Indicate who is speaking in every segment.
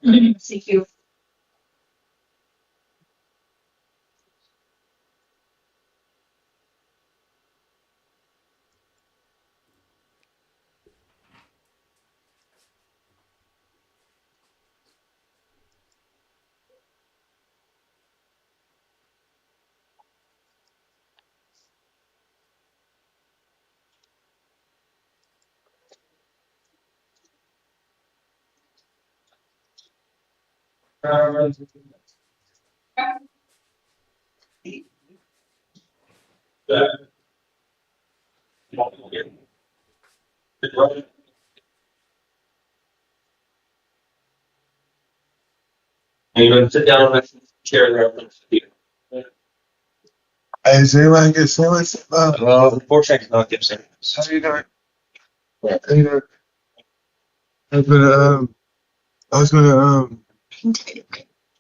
Speaker 1: Thank you.
Speaker 2: You going to sit down with the chair there?
Speaker 3: Is anyone get sandwich?
Speaker 2: Unfortunately, I cannot give sandwiches.
Speaker 3: How you doing? How you doing? I was gonna,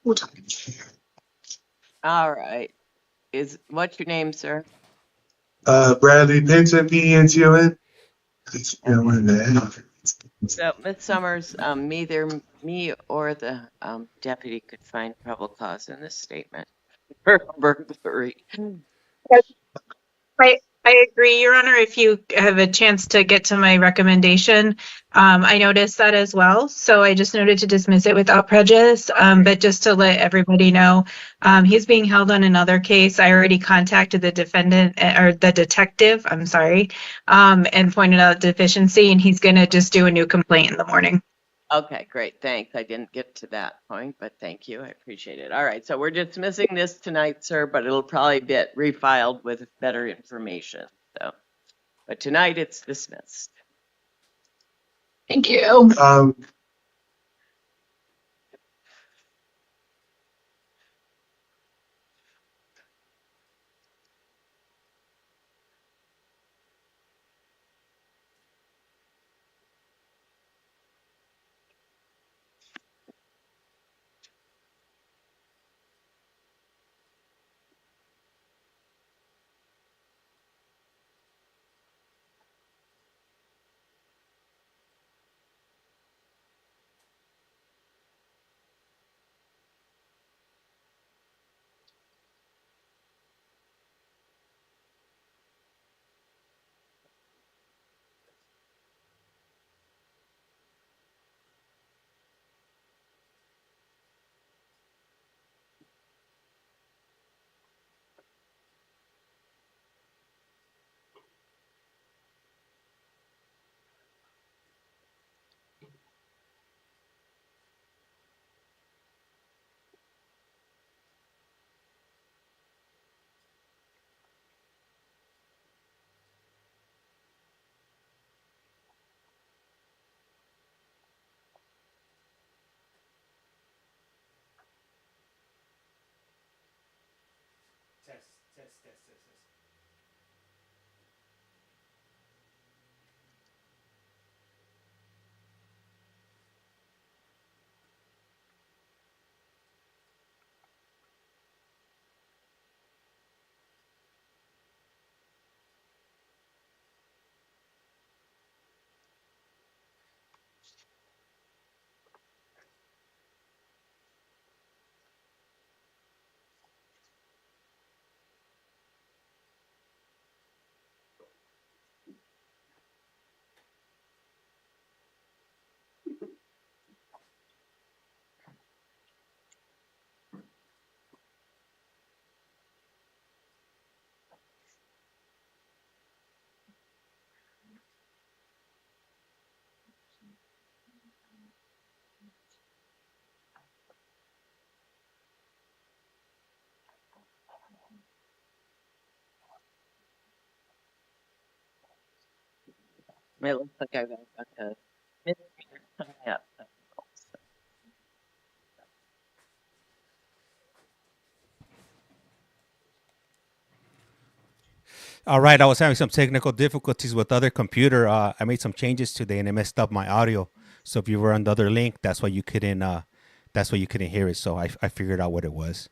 Speaker 1: We'll talk.
Speaker 4: All right. What's your name, sir?
Speaker 3: Bradley Pinson, PNCON.
Speaker 4: So, Ms. Summers, neither me or the deputy could find probable cause in this statement for burglary.
Speaker 5: I agree, Your Honor. If you have a chance to get to my recommendation, I noticed that as well. So I just noted to dismiss it without prejudice. But just to let everybody know, he's being held on another case. I already contacted the defendant or the detective, I'm sorry, and pointed out deficiency, and he's going to just do a new complaint in the morning.
Speaker 4: Okay, great. Thanks. I didn't get to that point, but thank you. I appreciate it. All right. So we're dismissing this tonight, sir, but it'll probably get refiled with better information. So, but tonight it's dismissed.
Speaker 1: Thank you.
Speaker 4: It looks like I've got a misdemeanor coming up.
Speaker 6: All right, I was having some technical difficulties with other computer. I made some changes today, and it messed up my audio. So if you were on the other link, that's why you couldn't. That's why you couldn't hear it. So I figured out what it was.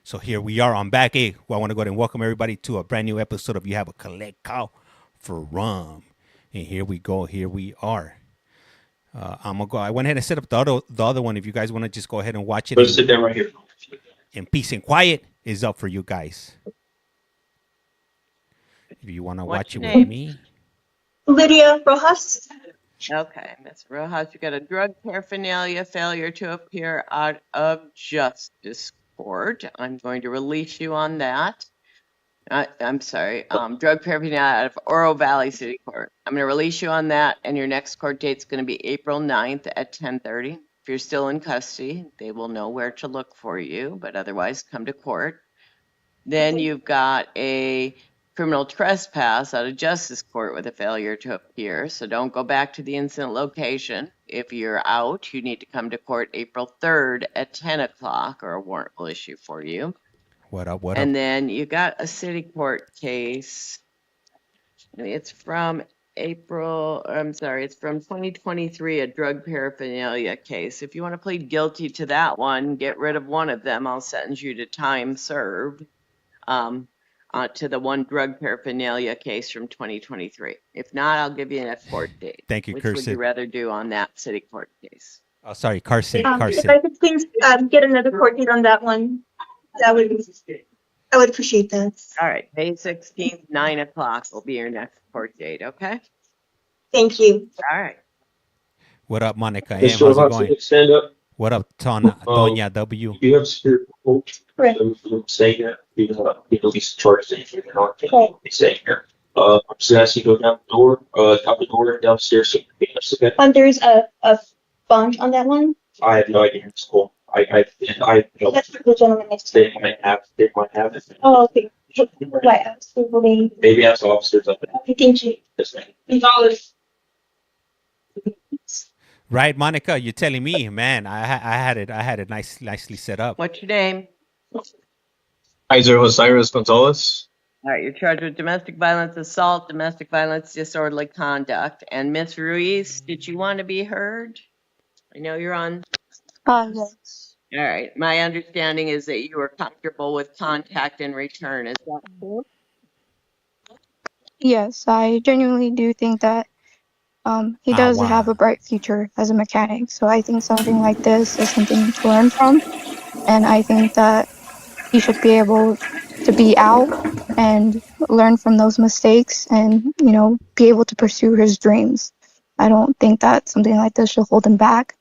Speaker 6: So here we are. I'm back. Hey, well, I want to go ahead and welcome everybody to a brand new episode of You Have a Collect Call for Rum. And here we go. Here we are. I'm gonna go. I went ahead and set up the other one. If you guys want to just go ahead and watch it
Speaker 2: Go sit down right here.
Speaker 6: in peace and quiet, is up for you guys. If you want to
Speaker 4: What's
Speaker 6: watch it
Speaker 4: your
Speaker 6: with
Speaker 4: name?
Speaker 6: me,
Speaker 1: Lydia Rojas.
Speaker 4: Okay, Ms. Rojas, you got a drug paraphernalia failure to appear out of justice court. I'm going to release you on that. I'm sorry, drug paraphernalia out of Oro Valley City Court. I'm going to release you on that, and your next court date's going to be April 9th at 10:30. If you're still in custody, they will know where to look for you, but otherwise come to court. Then you've got a criminal trespass out of justice court with a failure to appear. So don't go back to the incident location. If you're out, you need to come to court April 3rd at 10 o'clock, or a warrant will issue for you.
Speaker 6: what up? What up?
Speaker 4: And then you got a city court case. It's from it's from 2023, a drug paraphernalia case. If you want to plead guilty to that one, get rid of one of them. I'll sentence you to time served. To the one drug paraphernalia case from 2023. If not, I'll give you an court date.
Speaker 6: Thank you,
Speaker 4: Which would you
Speaker 6: Kirsten.
Speaker 4: rather do on that city court case?
Speaker 6: Oh, sorry, Carson.
Speaker 1: If
Speaker 6: Carson.
Speaker 1: I could please get another court date on that one, I would appreciate that.
Speaker 4: All right, May 16th, 9 o'clock will be your next court date, okay?
Speaker 1: Thank you.
Speaker 4: All right.
Speaker 6: What up, Monica? M?
Speaker 2: Mr.
Speaker 6: How's it
Speaker 2: Rojas,
Speaker 6: going?
Speaker 2: stand up.
Speaker 6: What up, Tonya W?
Speaker 2: You have spirit coach.
Speaker 1: Correct.
Speaker 2: Say that you at least charge that you're not
Speaker 1: Correct.
Speaker 2: saying here. I'm just gonna ask you to go down the door, out the door and downstairs. So you can okay?
Speaker 1: There's a bond on that one.
Speaker 2: I have no idea. It's cool. I know
Speaker 1: That's for the gentleman next to
Speaker 2: they
Speaker 1: me.
Speaker 2: might have it.
Speaker 1: Oh, okay. Right, absolutely.
Speaker 2: Maybe ask the officers up there.
Speaker 1: Okay, thank you.
Speaker 2: This man.
Speaker 6: Right, Monica? You're telling me, man. I had it nicely set up.
Speaker 4: What's your name?
Speaker 3: Kaiser Osiris Gonzalez.
Speaker 4: All right, you're charged with domestic violence assault, domestic violence disorderly conduct. And Miss Ruiz, did you want to be heard? I know you're on.
Speaker 7: Yes.
Speaker 4: All right. My understanding is that you are comfortable with contact and return. Is that true?
Speaker 7: Yes, I genuinely do think that he does
Speaker 6: wow.
Speaker 7: have a bright future as a mechanic. So I think something like this is something to learn from. And I think that he should be able to be out and learn from those mistakes and, you know, be able to pursue his dreams. I don't think that something like this should hold him back.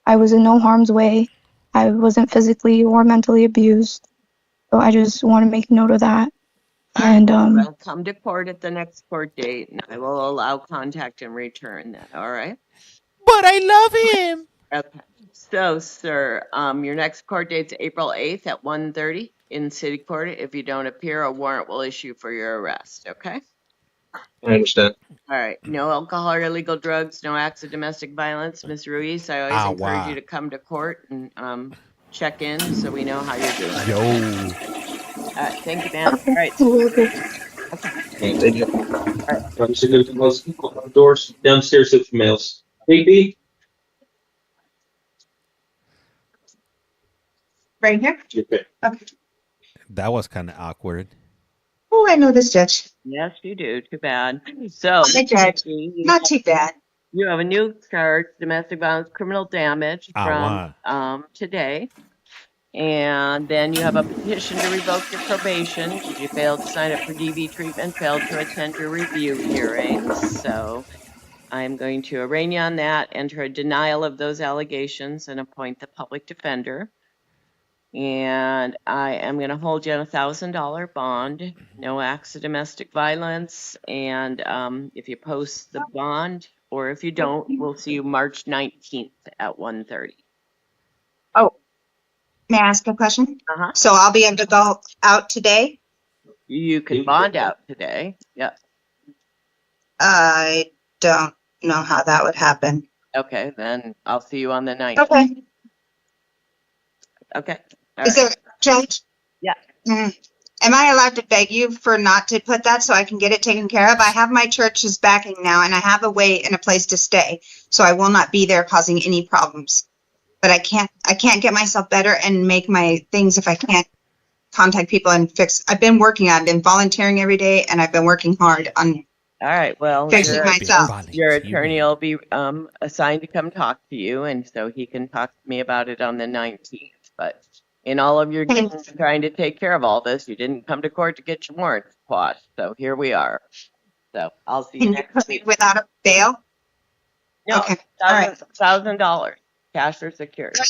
Speaker 7: I was in no harm's way. I wasn't physically or mentally abused. So I just want to make note of that. And
Speaker 4: Well, come to court at the next court date, and I will allow contact and return that. All right.
Speaker 6: But I love him.
Speaker 4: Okay. So, sir, your next court date's April 8th at 1:30 in city court. If you don't appear, a warrant will issue for your arrest. Okay.
Speaker 3: I understand.
Speaker 4: All right. No alcohol or illegal drugs. No acts of domestic violence. Ms. Ruiz, I always encourage
Speaker 6: wow.
Speaker 4: you to come to court and check in so we know how you're doing.
Speaker 6: Yo.
Speaker 4: Thank you, ma'am.
Speaker 7: okay,
Speaker 4: All right.
Speaker 7: will do.
Speaker 3: Thank you.
Speaker 2: I'm just gonna close the doors downstairs to the males. Hey,
Speaker 1: Right here?
Speaker 2: okay.
Speaker 1: Okay.
Speaker 6: That was kind of awkward.
Speaker 1: Oh, I know this judge.
Speaker 4: Yes, you do. Too bad. So,
Speaker 1: Hi, Judge. Not too bad.
Speaker 4: you have a new charge, domestic violence, criminal damage from today. And then you have a petition to revoke your probation because you failed to sign up for DV treatment, failed to attend your review hearings. So I'm going to arraign you on that, enter a denial of those allegations, and appoint the public defender. And I am going to hold you on $1,000 bond, no acts of domestic violence. And if you post the bond, or if you don't, we'll see you March 19th at 1:30.
Speaker 8: Oh, may I ask a question?
Speaker 4: Uh-huh.
Speaker 8: So I'll be able to go out today?
Speaker 4: You can bond out today. Yep.
Speaker 8: I don't know how that would happen.
Speaker 4: Okay, then I'll see you on the 9th.
Speaker 8: Okay.
Speaker 4: Okay. All
Speaker 8: Is
Speaker 4: right.
Speaker 8: there, Judge?
Speaker 4: Yeah.
Speaker 8: Am I allowed to beg you for not to put that so I can get it taken care of? I have my church's backing now and I have a way and a place to stay. So I will not be there causing any problems. But I can't get myself better and make my things if I can't contact people and fix. I've been volunteering every day and I've been working hard on
Speaker 4: All right. Well,
Speaker 8: Fix it
Speaker 4: your,
Speaker 8: myself.
Speaker 4: your attorney will be assigned to come talk to you, and so he can talk to me about it on the 19th. But in all of your trying to take care of all this, you didn't come to court to get your warrants quashed. So here we are. So I'll see you
Speaker 8: Can you
Speaker 4: next
Speaker 8: put me
Speaker 4: week.
Speaker 8: without a bail?
Speaker 4: No,
Speaker 8: Okay. All right.
Speaker 4: $1,000, cash or security.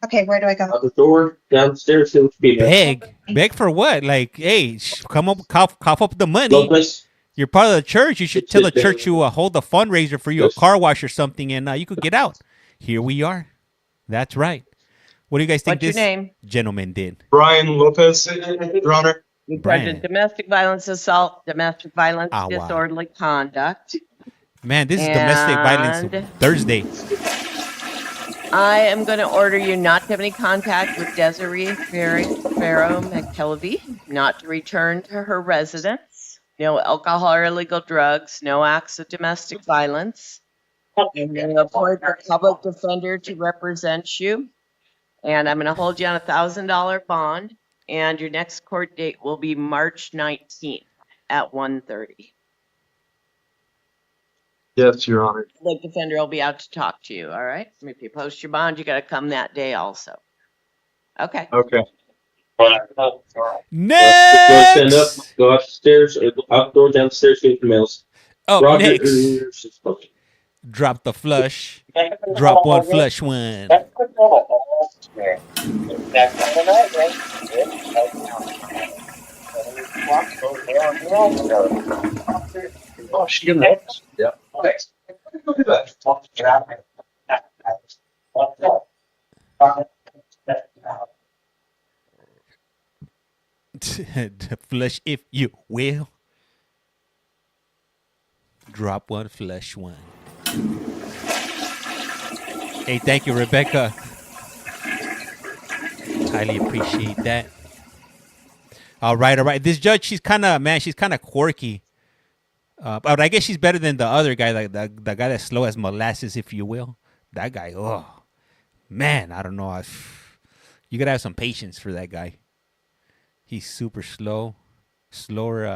Speaker 8: Okay, where do I go?
Speaker 2: Out the door, downstairs to the females.
Speaker 6: Beg for what? Like, hey, come up, cough up the money.
Speaker 2: Lopez.
Speaker 6: You're part of the church. You should
Speaker 2: It's
Speaker 6: tell the
Speaker 2: just
Speaker 6: church to hold a fundraiser for you, a
Speaker 2: Yes.
Speaker 6: car wash or something, and you could get out. Here we are. That's right. What do you guys think
Speaker 4: What's your
Speaker 6: this
Speaker 4: name?
Speaker 6: gentleman did?
Speaker 3: Brian Lopez, Your Honor.
Speaker 4: You
Speaker 6: Brian.
Speaker 4: charged domestic violence assault, domestic violence,
Speaker 6: Ah, wow.
Speaker 4: disorderly conduct.
Speaker 6: Man, this is domestic violence
Speaker 4: And-
Speaker 6: Thursday.
Speaker 4: I am going to order you not to have any contact with Desiree Farrow McKelvey, not to return to her residence, no alcohol or illegal drugs, no acts of domestic violence. I'm going to appoint a public defender to represent you, and I'm going to hold you on a $1,000 bond, and your next court date will be March 19th at 1:30.
Speaker 3: Yes, Your Honor.
Speaker 4: The defender will be out to talk to you, all right? If you post your bond, you got to come that day also. Okay.
Speaker 3: Okay.
Speaker 2: Go
Speaker 6: Next.
Speaker 2: stand up, go upstairs, or go outdoor, downstairs to the females.
Speaker 6: Up
Speaker 2: Roger.
Speaker 6: next. Drop the flush. Drop one flush one.
Speaker 2: Oh, she next. Yeah. Next.
Speaker 6: The flush, if you will. Drop one flush one. Hey, thank you, Rebecca. Highly appreciate that. All right. This judge, she's kind of quirky. But I guess she's better than the other guy, like the guy that's slow as molasses, if you will. That guy, oh, man, I don't know. You got to have some patience for that guy. He's super slow. Slower.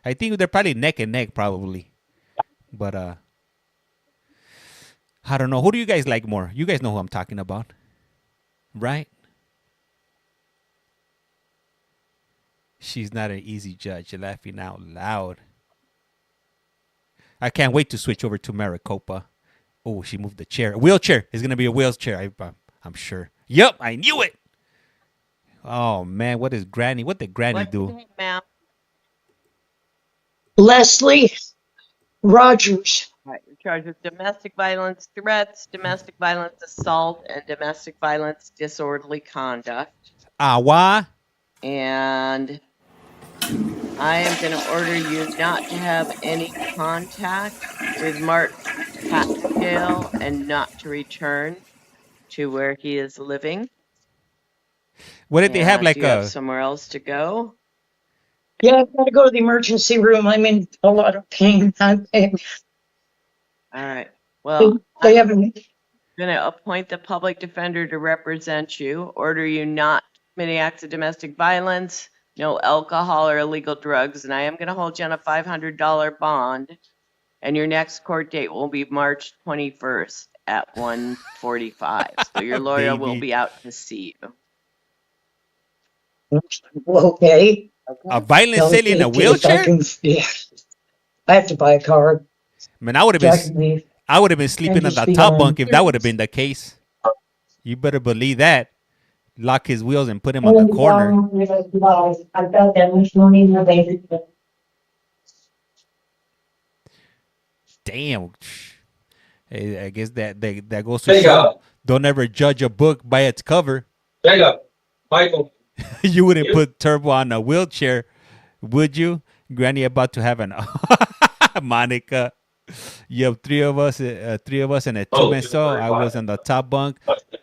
Speaker 6: I think they're probably neck and neck, probably. But I don't know. Who do you guys like more? You guys know who I'm talking about, right? She's not an easy judge. You're laughing out loud. I can't wait to switch over to Maricopa. Oh, she moved the chair. A wheelchair. It's going to be a wheelchair, I'm sure. Yep, I knew it. Oh, man, what did Granny
Speaker 4: What's
Speaker 6: do?
Speaker 4: your name, ma'am?
Speaker 9: Leslie Rogers.
Speaker 4: All right, you're charged with domestic violence threats, domestic violence assault, and domestic violence disorderly conduct.
Speaker 6: Awa.
Speaker 4: And I am going to order you not to have any contact with Mark Patsdale and not to return to where he is living.
Speaker 6: What did they have,
Speaker 4: And
Speaker 6: like
Speaker 4: do you have somewhere else to go?
Speaker 9: Yeah, I've got to go to the emergency room. I'm in a lot of pain.
Speaker 4: All right. Well,
Speaker 9: They haven't.
Speaker 4: I'm going to appoint the public defender to represent you, order you not to commit any acts of domestic violence, no alcohol or illegal drugs, and I am going to hold you on a $500 bond, and your next court date will be March 21st at 1:45. So your lawyer will
Speaker 6: Baby.
Speaker 4: be out to see you.
Speaker 9: Okay.
Speaker 6: a violent
Speaker 9: Tell
Speaker 6: city in a
Speaker 9: me if I
Speaker 6: wheelchair?
Speaker 9: can- Yeah. I have to buy a car.
Speaker 6: Man, I would have
Speaker 9: So I
Speaker 6: been
Speaker 9: can leave.
Speaker 6: sleeping on
Speaker 9: just
Speaker 6: the
Speaker 9: be
Speaker 6: top
Speaker 9: on-
Speaker 6: bunk if that would have been the case. You better believe that. Lock his wheels and put him on the corner.
Speaker 9: I felt that much money in the bank.
Speaker 6: Damn. Hey, I guess that goes
Speaker 2: There
Speaker 6: to
Speaker 2: you
Speaker 6: show.
Speaker 2: go.
Speaker 6: Don't ever judge a book by its cover.
Speaker 2: There you go. Michael.
Speaker 6: You wouldn't put Turbo on a wheelchair, would you? Granny about to have an Monica. You have three of us and a two-man so I was on the top bunk.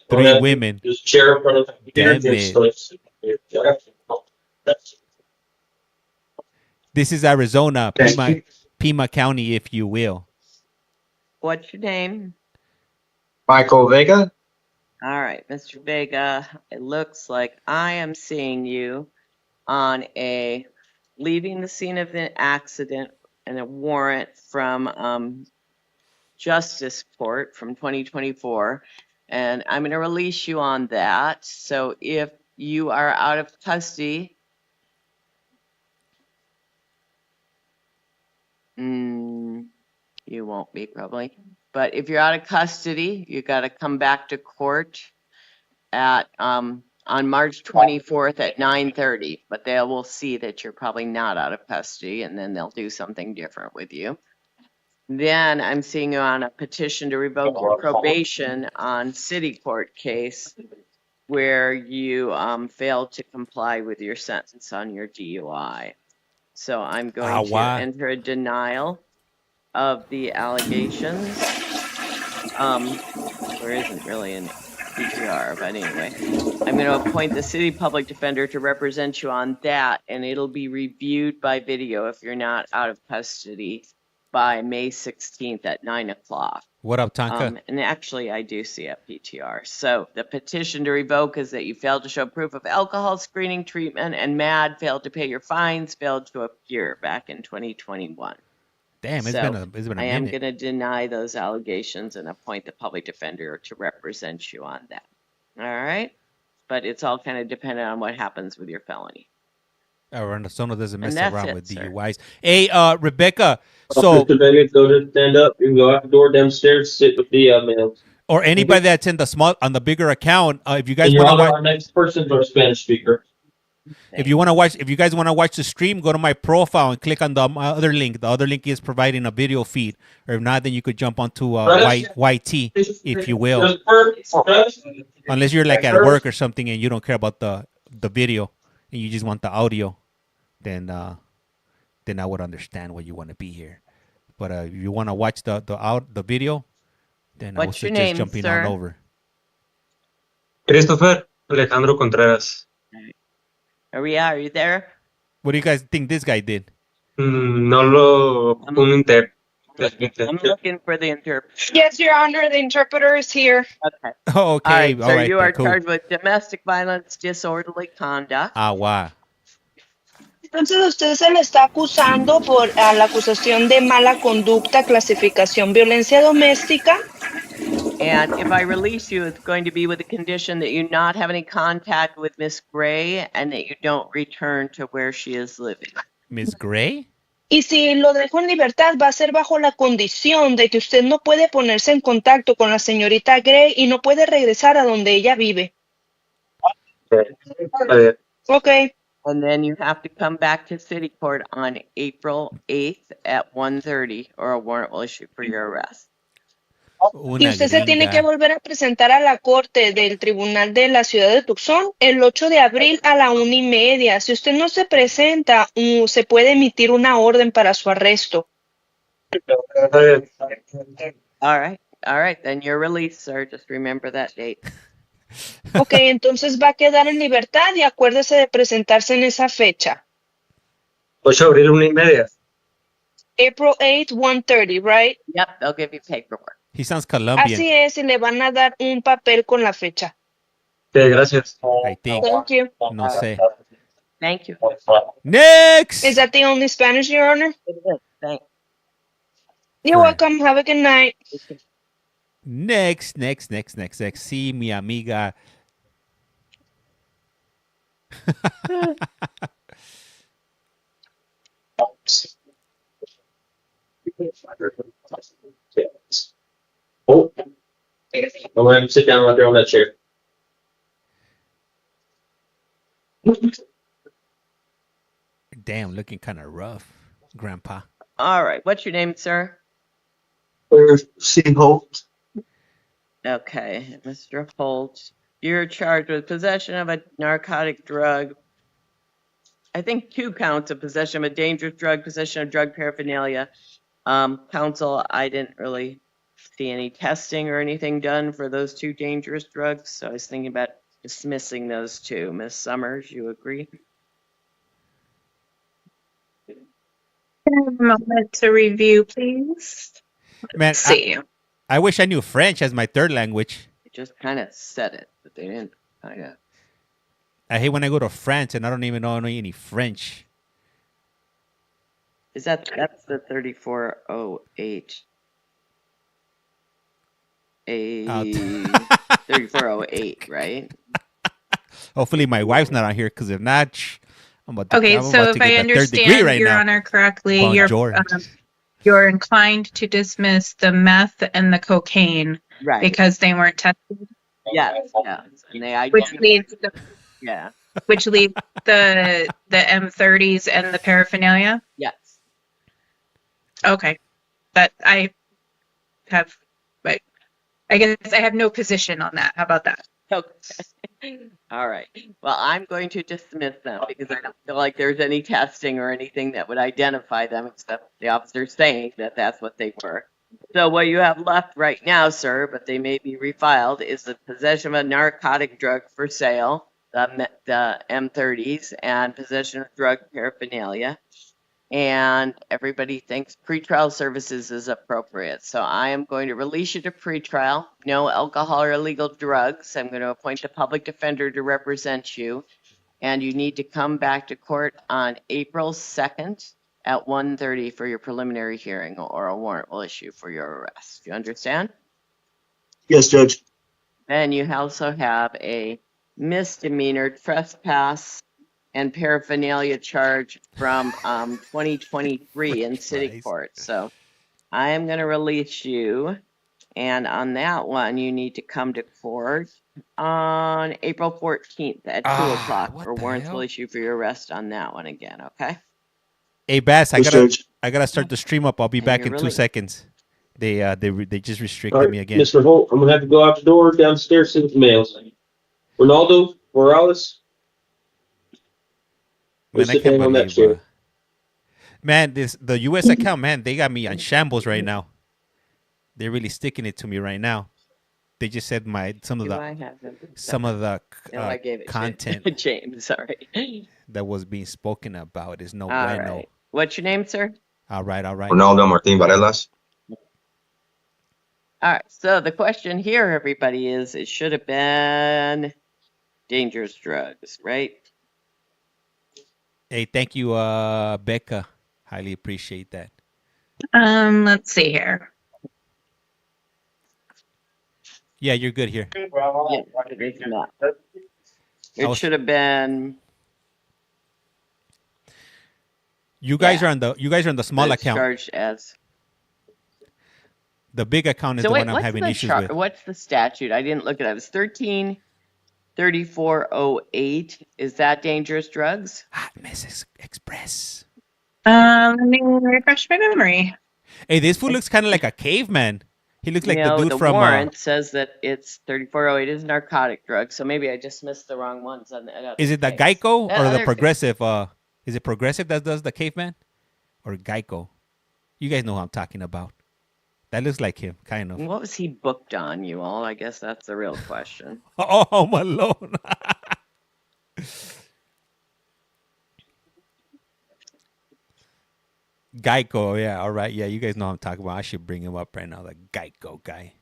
Speaker 6: Three women.
Speaker 2: Just chair in front of the computer.
Speaker 6: Damn This is Arizona, Pima County, if you will.
Speaker 4: What's your name?
Speaker 3: Michael Vega.
Speaker 4: All right, Mr. Vega, it looks like I am seeing you on leaving the scene of the accident and a warrant from Justice Court from 2024, and I'm going to release you on that. So if you are out of custody, you won't be probably, but if you're out of custody, you got to come back to court at on March 24th at 9:30. But they will see that you're probably not out of custody, and then they'll do something different with you. Then I'm seeing you on a petition to revoke your probation on city court case where you failed to comply with your sentence on your DUI. So I'm going to enter a denial of the allegations. There isn't really an PTR, but anyway, I'm going to appoint the city public defender to represent you on that, and it'll be reviewed by video if you're not out of custody by May 16th at 9 o'clock.
Speaker 6: What up, Tonka?
Speaker 4: And actually, I do see a PTR. So the petition to revoke is that you failed to show proof of alcohol screening treatment, and MAD failed to pay your fines, failed to appear back in 2021.
Speaker 6: Damn, it's been a minute.
Speaker 4: I am going to deny those allegations and appoint the public defender to represent you on that. All right? But it's all kind of dependent on what happens with your felony.
Speaker 6: Sono doesn't mess
Speaker 4: that's
Speaker 6: around
Speaker 4: it,
Speaker 6: with
Speaker 4: sir.
Speaker 6: DUIs. Hey, Rebecca, so
Speaker 2: Mr. Bennett, go to stand up. You can go out the door downstairs, sit with the males.
Speaker 6: or anybody that's in the small on the bigger account, if you guys
Speaker 2: And your
Speaker 6: want to
Speaker 2: honor,
Speaker 6: watch,
Speaker 2: our next person's our Spanish speaker.
Speaker 6: if you guys want to watch the stream, go to my profile and click on the other link. The other link is providing a video feed. Or if not, then you could jump onto YT, if you will. Unless you're like at work or something and you don't care about the video and you just want the audio, then I would understand why you want to be here. But if you want to watch the video, then I would
Speaker 4: What's your
Speaker 6: suggest
Speaker 4: name,
Speaker 6: jumping
Speaker 4: sir?
Speaker 6: on over.
Speaker 10: Christopher Alejandro Contreras.
Speaker 4: Maria, are you there?
Speaker 6: What do you guys think this guy did?
Speaker 10: No lo un
Speaker 4: I'm looking for the interpreter.
Speaker 5: Yes, Your Honor, the interpreter is here.
Speaker 4: Okay.
Speaker 6: Oh, okay,
Speaker 4: All right, so you
Speaker 6: then,
Speaker 4: are
Speaker 6: cool.
Speaker 4: charged with domestic violence, disorderly conduct.
Speaker 6: Wow.
Speaker 11: Entonces usted se le está acusando por la acusación de mala conducta, clasificación, violencia doméstica.
Speaker 4: And if I release you, it's going to be with the condition that you not have any contact with Miss Gray and that you don't return to where she is living.
Speaker 6: Miss Gray?
Speaker 11: Y si lo dejo en libertad, va a ser bajo la condición de que usted no puede ponerse en contacto con la señorita Gray y no puede regresar a donde ella vive. Okay.
Speaker 4: And then you have to come back to city court on April 8th at 1:30 or a warrant will issue for your arrest.
Speaker 11: Y usted se tiene que volver a presentar a la corte del tribunal de la ciudad de Tucson el 8 de abril a la 1:30. Si usted no se presenta, se puede emitir una orden para su arresto.
Speaker 4: All right, then you're released, sir. Just remember that date.
Speaker 11: Ok, entonces va a quedar en libertad y acuérdese de presentarse en esa fecha.
Speaker 10: 8 de abril, 1:30.
Speaker 11: April 8th, 1:30, right?
Speaker 4: Yep, they'll give you paperwork.
Speaker 6: He sounds Colombian.
Speaker 11: Así es, y le van a dar un papel con la fecha.
Speaker 10: Sí, gracias.
Speaker 6: I think.
Speaker 11: Thank you.
Speaker 6: No sé.
Speaker 4: Thank you.
Speaker 6: Next!
Speaker 11: Is that the only Spanish, Your Honor?
Speaker 4: It is. Thanks.
Speaker 11: You're welcome. Have a good night.
Speaker 6: Next. Sí, mi amiga.
Speaker 2: Oh, go ahead and sit down right there on that chair.
Speaker 6: Damn, looking kind of rough, Grandpa.
Speaker 4: All right, what's your name, sir?
Speaker 3: C. Holt.
Speaker 4: Okay, Mr. Holt, you're charged with possession of a narcotic drug. I think 2 counts of possession of a dangerous drug, possession of drug paraphernalia. Counsel, I didn't really see any testing or anything done for those 2 dangerous drugs, so I was thinking about dismissing those 2. Miss Summers, you agree?
Speaker 5: Can I have a moment to review, please?
Speaker 6: Man,
Speaker 5: Let's see.
Speaker 6: I wish I knew French as my 3rd language.
Speaker 4: They just kind of said it, but they didn't kind of.
Speaker 6: I hate when I go to France and I don't even know any French.
Speaker 4: that's the 3408.
Speaker 6: Out.
Speaker 4: 3408, right?
Speaker 6: Hopefully my wife's not on here, because if not, I'm about
Speaker 5: Okay,
Speaker 6: to
Speaker 5: so if
Speaker 6: get
Speaker 5: I
Speaker 6: the third degree
Speaker 5: understand
Speaker 6: right
Speaker 5: Your
Speaker 6: now.
Speaker 5: Honor correctly,
Speaker 6: Bonjour.
Speaker 5: you're inclined to dismiss the meth and the cocaine
Speaker 4: Right.
Speaker 5: because they weren't tested,
Speaker 4: Yes. And they
Speaker 5: which leaves the
Speaker 4: yeah.
Speaker 5: the M30s and the paraphernalia.
Speaker 4: Yes.
Speaker 5: Okay, but I have, but I guess I have no position on that. How about that?
Speaker 4: Okay. All right. Well, I'm going to dismiss them because I don't feel like there's any testing or anything that would identify them except the officer saying that that's what they were. So what you have left right now, sir, but they may be refiled, is the possession of a narcotic drug for sale, the M30s, and possession of drug paraphernalia. And everybody thinks pretrial services is appropriate. So I am going to release you to pretrial. No alcohol or illegal drugs. I'm going to appoint a public defender to represent you. And you need to come back to court on April 2nd at 1:30 for your preliminary hearing, or a warrant will issue for your arrest. You understand?
Speaker 3: Yes, Judge.
Speaker 4: Then you also have a misdemeanor trespass and paraphernalia charge from 2023 in city court. So I am going to release you. And on that one, you need to come to court on April 14th at 2 o'clock, or warrants will issue for your arrest on that one again. Okay.
Speaker 6: Hey Bass,
Speaker 3: Yes, Judge.
Speaker 6: I gotta start the stream up. I'll be back
Speaker 4: you're
Speaker 6: in 2 seconds. They just restricted
Speaker 2: All right,
Speaker 6: me again.
Speaker 2: Mr. Holt, I'm gonna have to go out the door downstairs to the mails. Ronaldo Morales.
Speaker 6: Man, I
Speaker 2: Sit
Speaker 6: can't
Speaker 2: down on that
Speaker 6: believe,
Speaker 2: chair.
Speaker 6: man, the U.S. account, man, they got me on shambles right now. They're really sticking it to me right now. They just said some of the
Speaker 4: I gave it
Speaker 6: content
Speaker 4: to James. Sorry.
Speaker 6: that was being spoken about is no
Speaker 4: All
Speaker 6: bueno.
Speaker 4: right. What's your name, sir?
Speaker 6: All right.
Speaker 12: Ronaldo Martin Varelas.
Speaker 4: All right. So the question here, everybody, is it should have been dangerous drugs, right?
Speaker 6: Hey, thank you, Becca. Highly appreciate that.
Speaker 5: Let's see here.
Speaker 6: Yeah, you're good here.
Speaker 4: Yeah, it should have been.
Speaker 6: You guys are on the small account.
Speaker 4: Charged as.
Speaker 6: The big account is
Speaker 4: So
Speaker 6: the
Speaker 4: wait,
Speaker 6: one I'm
Speaker 4: what's
Speaker 6: having
Speaker 4: the
Speaker 6: issues with.
Speaker 4: What's the statute? I didn't look at it. It was 133408. Is that dangerous drugs?
Speaker 6: Hot Mrs. Express.
Speaker 5: Let me refresh my memory.
Speaker 6: Hey, this fool looks kind of like a caveman. He looks like the dude
Speaker 4: the
Speaker 6: from.
Speaker 4: warrant says that it's 3408 is narcotic drugs. So maybe I just missed the wrong ones on the.
Speaker 6: Is it the Geico
Speaker 4: That
Speaker 6: or the
Speaker 4: other
Speaker 6: Progressive? Is it Progressive that does the caveman, or Geico? You guys know who I'm talking about. That looks like him, kind of.
Speaker 4: What was he booked on, you all? I guess that's the real question.
Speaker 6: Oh, Malone. Geico, yeah, all right. Yeah, you guys know what I'm talking about. I should bring him up right now, the Geico guy.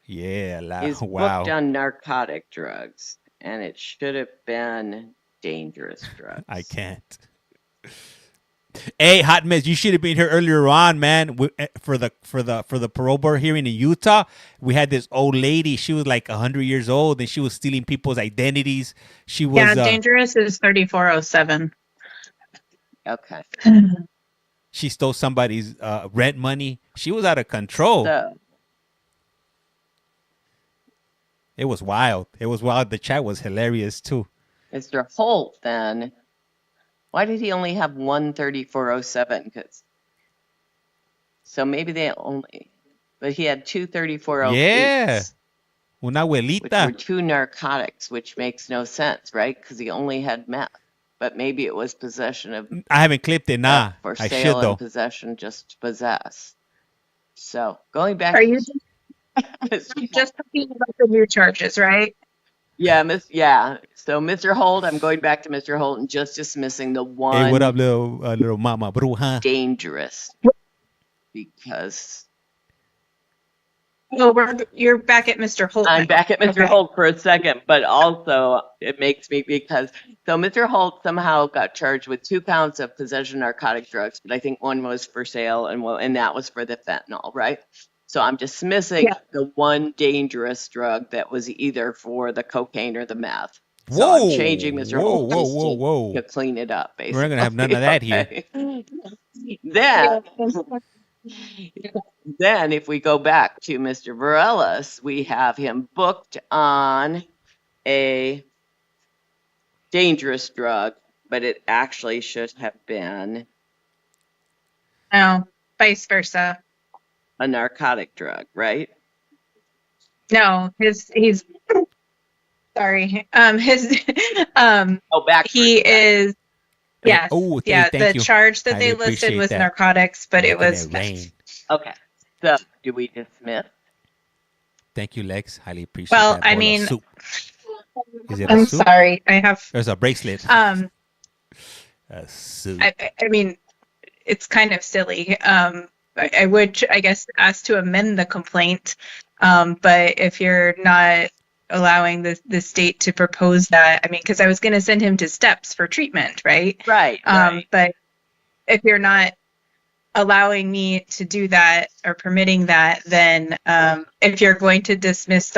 Speaker 6: Yeah,
Speaker 4: He's
Speaker 6: wow.
Speaker 4: booked on narcotic drugs, and it should have been dangerous drugs.
Speaker 6: I can't. Hey, Hot Mess, you should have been here earlier on, man. For the parole board hearing in Utah, we had this old lady. She was like 100 years old, and she was stealing people's identities. She was
Speaker 5: dangerous is 3407.
Speaker 4: Okay.
Speaker 6: She stole somebody's rent money. She was out of control.
Speaker 4: So,
Speaker 6: it was wild. It was wild. The chat was hilarious too.
Speaker 4: Mr. Holt, then, why did he only have 13407? So maybe they only, but he had 23408.
Speaker 6: Yeah. Una
Speaker 4: Which were
Speaker 6: abuelita.
Speaker 4: two narcotics, which makes no sense, right? Because he only had meth. But maybe it was possession of
Speaker 6: I haven't clipped it, nah.
Speaker 4: for
Speaker 6: I
Speaker 4: sale
Speaker 6: should
Speaker 4: and
Speaker 6: though.
Speaker 4: possession just to possess. So going back.
Speaker 5: Are you just talking about the new charges, right?
Speaker 4: Yeah, So Mr. Holt, I'm going back to Mr. Holt and just dismissing the one
Speaker 6: Hey, what up, little mama bruja?
Speaker 4: dangerous because
Speaker 5: You're back at Mr. Holt.
Speaker 4: I'm back at Mr.
Speaker 5: Okay.
Speaker 4: Holt for a second, but also it makes me because so Mr. Holt somehow got charged with 2 counts of possession of narcotic drugs, but I think one was for sale and that was for the fentanyl, right? So I'm dismissing the one dangerous drug that was either for the cocaine or the meth. So I'm changing Mr. Holt to clean it up, basically.
Speaker 6: We're not gonna have none of that here.
Speaker 4: Then if we go back to Mr. Varellas, we have him booked on a dangerous drug, but it actually should have been
Speaker 5: No, vice versa.
Speaker 4: a narcotic drug, right?
Speaker 5: No, he's sorry.
Speaker 4: Back.
Speaker 5: He is. Yes.
Speaker 6: Oh, okay,
Speaker 5: yeah.
Speaker 6: thank
Speaker 5: The
Speaker 6: you.
Speaker 5: charge that
Speaker 6: Highly
Speaker 5: they listed
Speaker 6: appreciate
Speaker 5: was
Speaker 6: that.
Speaker 5: narcotics, but it
Speaker 6: Making
Speaker 5: was.
Speaker 6: rain.
Speaker 4: Okay. So do we dismiss?
Speaker 6: Thank you, Lex. Highly appreciate
Speaker 5: Well,
Speaker 6: that.
Speaker 5: I
Speaker 6: bowl of
Speaker 5: mean,
Speaker 6: soup. Is it a
Speaker 5: I'm
Speaker 6: soup?
Speaker 5: sorry. I have.
Speaker 6: There's a bracelet.
Speaker 5: A
Speaker 6: soup.
Speaker 5: I mean, it's kind of silly. I would, I guess, ask to amend the complaint. But if you're not allowing the state to propose that, I mean, because I was going to send him to steps for treatment, right?
Speaker 4: Right.
Speaker 5: But if you're not allowing me to do that or permitting that, then if you're going to dismiss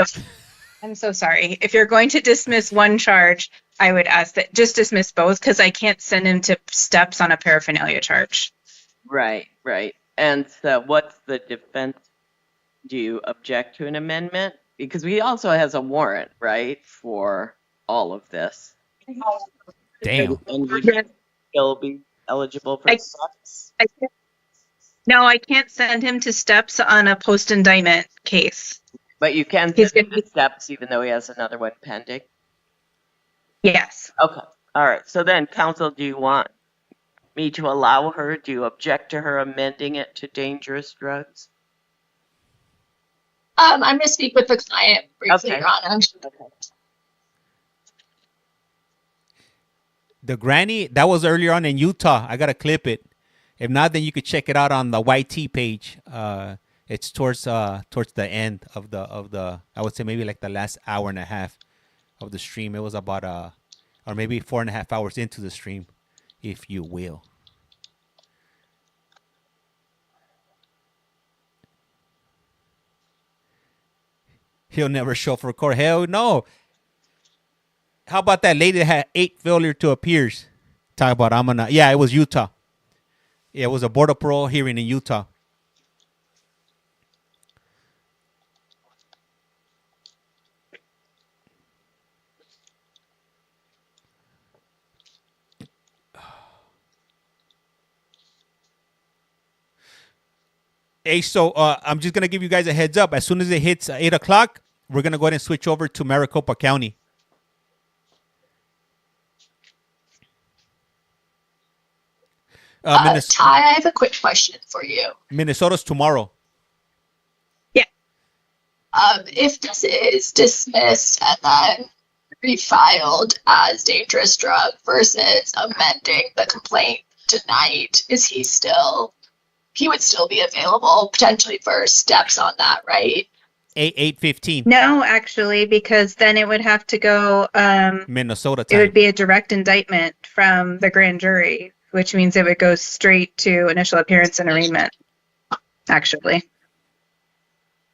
Speaker 5: I'm so sorry. If you're going to dismiss one charge, I would ask that just dismiss both because I can't send him to steps on a paraphernalia charge.
Speaker 4: Right. And so what's the defense? Do you object to an amendment? Because he also has a warrant, right, for all of this.
Speaker 6: Damn.
Speaker 4: And he should still be eligible for steps?
Speaker 5: No, I can't send him to steps on a post-indictment case.
Speaker 4: But you can send him to steps even though he has another one pending?
Speaker 5: Yes.
Speaker 4: Okay. All right. So then, counsel, do you want me to allow her? Do you object to her amending it to dangerous drugs?
Speaker 12: I'm going to speak with the client briefly,
Speaker 4: Okay.
Speaker 12: Your Honor.
Speaker 6: The granny, that was earlier on in Utah. I got to clip it. If not, then you could check it out on the YT page. It's towards the end of the I would say maybe like the last hour and a half of the stream. It was about or maybe 4.5 hours into the stream, if you will. He'll never show for court. Hell no. How about that lady that had 8 failure to appears? Talk about yeah, it was Utah. Yeah, it was a border parole hearing in Utah. Hey, so I'm just going to give you guys a heads up. As soon as it hits 8 o'clock, we're going to go ahead and switch over to Maricopa County.
Speaker 12: Ty, I have a quick question for you.
Speaker 6: Minnesota's tomorrow.
Speaker 5: Yeah.
Speaker 12: If this is dismissed and then refiled as dangerous drug versus amending the complaint tonight, he would still be available potentially for steps on that, right?
Speaker 6: 8:15.
Speaker 5: No, actually, because then it would have to go.
Speaker 6: Minnesota
Speaker 5: It
Speaker 6: time.
Speaker 5: would be a direct indictment from the grand jury, which means it would go straight to initial appearance and arraignment. Actually.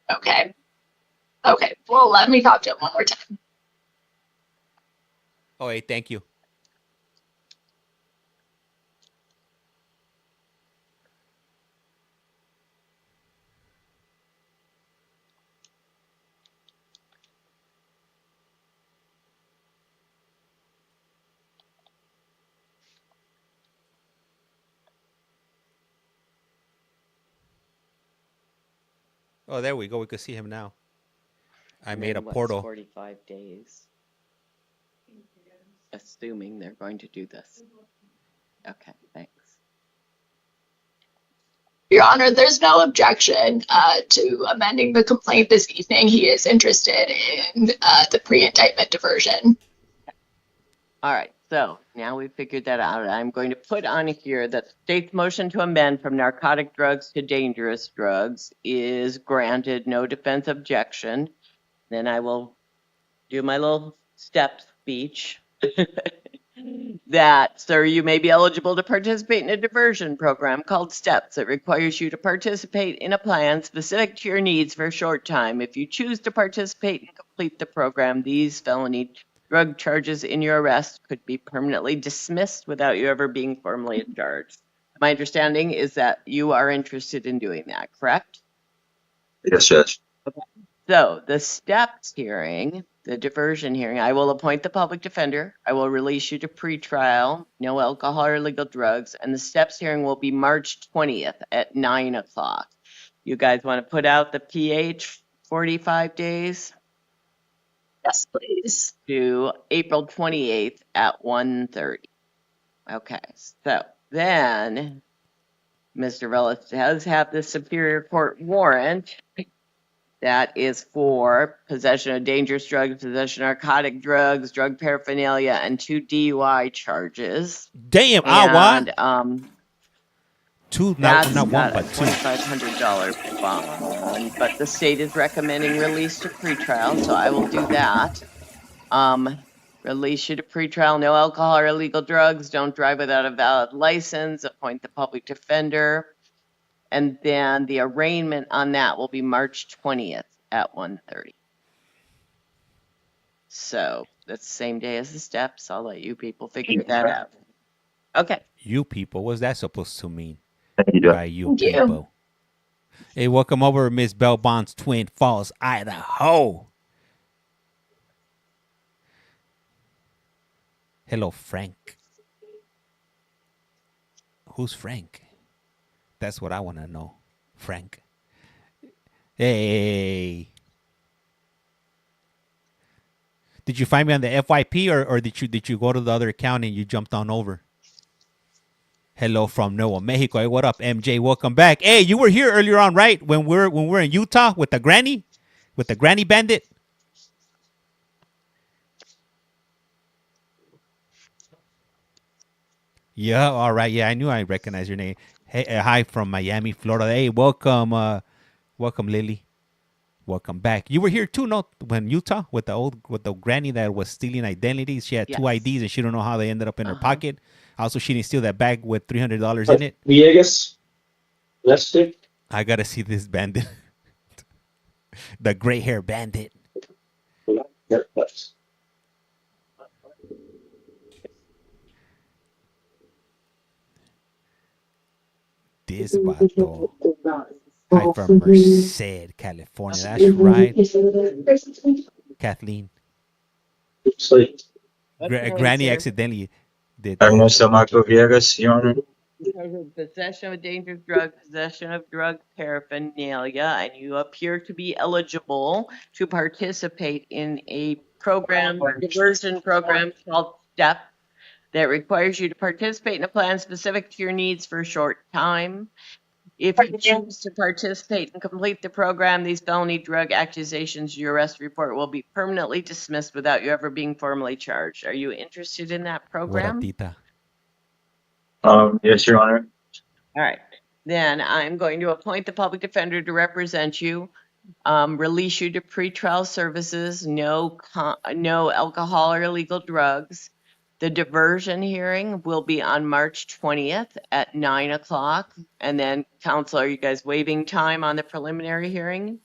Speaker 12: Okay. Well, let me talk to him one more time.
Speaker 6: Oh, hey, thank you. Oh, there we go. We can see him now. I made a portal.
Speaker 4: 45 days. Assuming they're going to do this. Okay, thanks.
Speaker 12: Your Honor, there's no objection to amending the complaint this evening. He is interested in the pre-indictment diversion.
Speaker 4: All right. So now we figured that out. I'm going to put on here that state's motion to amend from narcotic drugs to dangerous drugs is granted, no defense objection. Then I will do my little step speech. That, sir, you may be eligible to participate in a diversion program called STEPS. It requires you to participate in a plan specific to your needs for a short time. If you choose to participate and complete the program, these felony drug charges in your arrest could be permanently dismissed without you ever being formally charged. My understanding is that you are interested in doing that, correct?
Speaker 10: Yes, Judge.
Speaker 4: So the STEPS hearing, the diversion hearing, I will appoint the public defender. I will release you to pretrial, no alcohol or illegal drugs, and the STEPS hearing will be March 20th at 9 o'clock. You guys want to put out the PH 45 days?
Speaker 12: Yes, please.
Speaker 4: To April 28th at 1:30. Okay, so then Mr. Velez does have the Superior Court warrant. That is for possession of dangerous drugs, possession of narcotic drugs, drug paraphernalia, and 2 DUI charges.
Speaker 6: Damn,
Speaker 4: And
Speaker 6: two,
Speaker 4: that's
Speaker 6: not one,
Speaker 4: got a
Speaker 6: but two.
Speaker 4: $2,500 bond. But the state is recommending release to pretrial, so I will do that. Release you to pretrial, no alcohol or illegal drugs, don't drive without a valid license, appoint the public defender. And then the arraignment on that will be March 20th at 1:30. So that's the same day as the steps. I'll let you people figure that out. Okay.
Speaker 6: You people, what's that supposed to mean?
Speaker 10: Thank you,
Speaker 6: By you people. Hey, welcome over, Miss Belmont's Twin Falls, Idaho. Hello, Frank. Who's Frank? That's what I want to know. Frank. Hey. Did you find me on the FYP or did you go to the other account and you jumped on over? Hello from Nuevo Mexico. Hey, what up, MJ? Welcome back. Hey, you were here earlier on, right? When we're in Utah with the granny? With the granny bandit? Yeah, all right. Yeah, I knew I recognized your name. Hey, hi from Miami, Florida. Hey, welcome, welcome, Lily. Welcome back. You were here too, no? When Utah with the granny that was stealing identities. She had two IDs and she don't know how they ended up in her pocket. Also, she didn't steal that bag with $300 in it.
Speaker 2: Villegas, that's it.
Speaker 6: I gotta see this bandit, the gray hair bandit. This vato. Hi from Merced, California. That's right. Kathleen. Granny accidentally did.
Speaker 10: Ernesto Marco Villegas, Your Honor.
Speaker 4: Possession of dangerous drug, possession of drug paraphernalia, and you appear to be eligible to participate in a program, diversion program called STEP that requires you to participate in a plan specific to your needs for a short time. If you choose to participate and complete the program, these felony drug accusations, your arrest report will be permanently dismissed without you ever being formally charged. Are you interested in that program?
Speaker 10: Yes, Your Honor.
Speaker 4: All right. Then I'm going to appoint the public defender to represent you, release you to pretrial services, no alcohol or illegal drugs. The diversion hearing will be on March 20th at 9 o'clock. And then, counsel, are you guys waiving time on the preliminary hearing?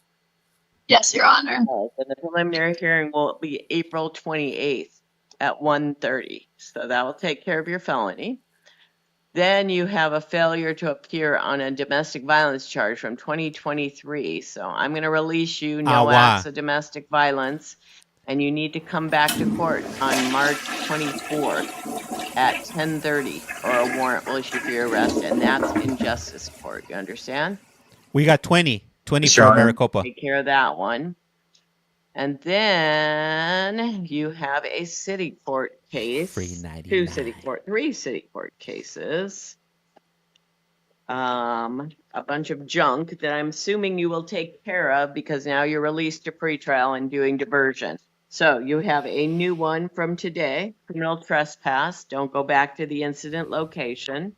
Speaker 12: Yes, Your Honor.
Speaker 4: And the preliminary hearing will be April 28th at 1:30. So that will take care of your felony. Then you have a failure to appear on a domestic violence charge from 2023. So I'm going to release you, no acts of domestic violence. And you need to come back to court on March 24th at 10:30 or a warrant will issue for your arrest. And that's in justice court. You understand?
Speaker 6: We got 20 for Maricopa.
Speaker 4: Take care of that one. And then you have a city court case. Three city court cases. A bunch of junk that I'm assuming you will take care of because now you're released to pretrial and doing diversion. So you have a new one from today, criminal trespass. Don't go back to the incident location.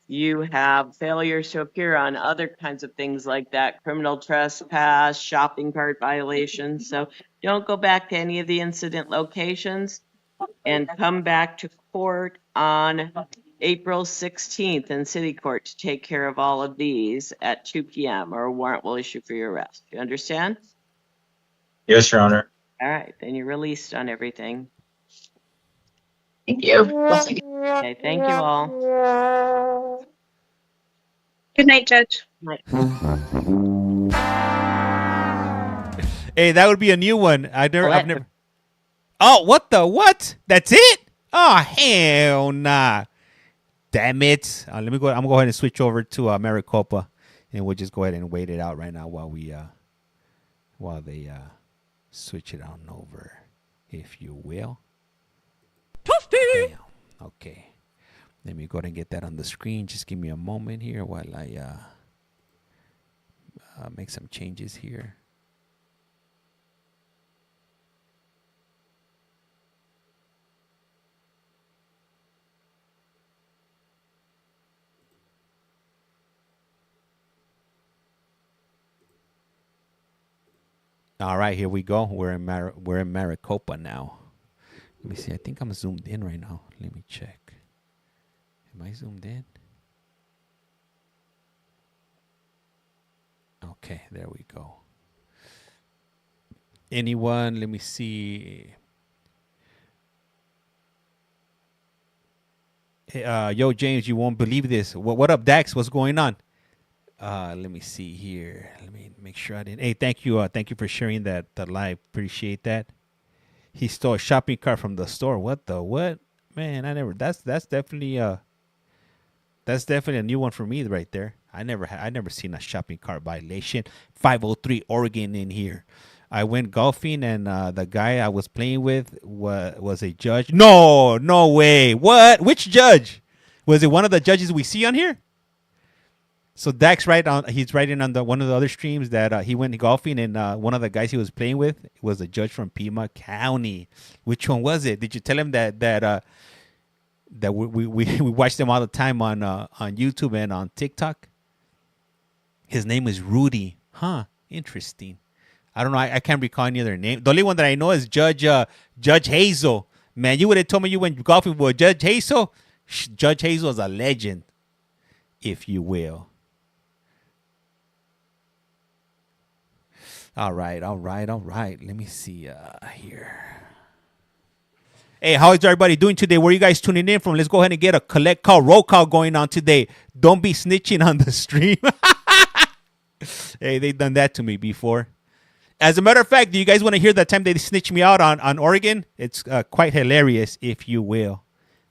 Speaker 4: You have failures to appear on other kinds of things like that, criminal trespass, shopping cart violations. So don't go back to any of the incident locations and come back to court on April 16th in city court to take care of all of these at 2 p.m. or a warrant will issue for your arrest. You understand?
Speaker 10: Yes, Your Honor.
Speaker 4: All right, then you're released on everything.
Speaker 12: Thank you. Blessing.
Speaker 4: Okay, thank you all.
Speaker 11: Good night, Judge.
Speaker 6: Hey, that would be a new one. I've never. Oh, what? That's it? Oh, hell nah. Damn it. Let me go. I'm gonna go ahead and switch over to Maricopa, and we'll just go ahead and wait it out right now while they switch it on over, if you will. Damn. Okay. Let me go ahead and get that on the screen. Just give me a moment here while I make some changes here. All right, here we go. We're in Maricopa now. Let me see. I think I'm zoomed in right now. Let me check. Am I zoomed in? Okay, there we go. Anyone? Let me see. Hey, yo, James, you won't believe this. What up, Dax? What's going on? Let me see here. Let me make sure I didn't. Hey, thank you. Thank you for sharing that live. Appreciate that. He stole a shopping cart from the store. What? Man, I never. That's definitely a new one for me right there. I never seen a shopping cart violation. 503 Oregon in here. I went golfing and the guy I was playing with was a judge. No way. What? Which judge? Was it one of the judges we see on here? So Dax he's writing on one of the other streams that he went golfing and one of the guys he was playing with was a judge from Pima County. Which one was it? Did you tell him that we watch them all the time on YouTube and on TikTok? His name is Rudy. Huh? Interesting. I don't know. I can't recall any other name. The only one that I know is Judge Hazel. Man, you would have told me you went golfing with Judge Hazel. Judge Hazel is a legend, if you will. All right. Let me see here. Hey, how is everybody doing today? Where are you guys tuning in from? Let's go ahead and get a collect call, roll call going on today. Don't be snitching on the stream. Hey, they've done that to me before. As a matter of fact, do you guys want to hear the time they snitched me out on Oregon? It's quite hilarious, if you will.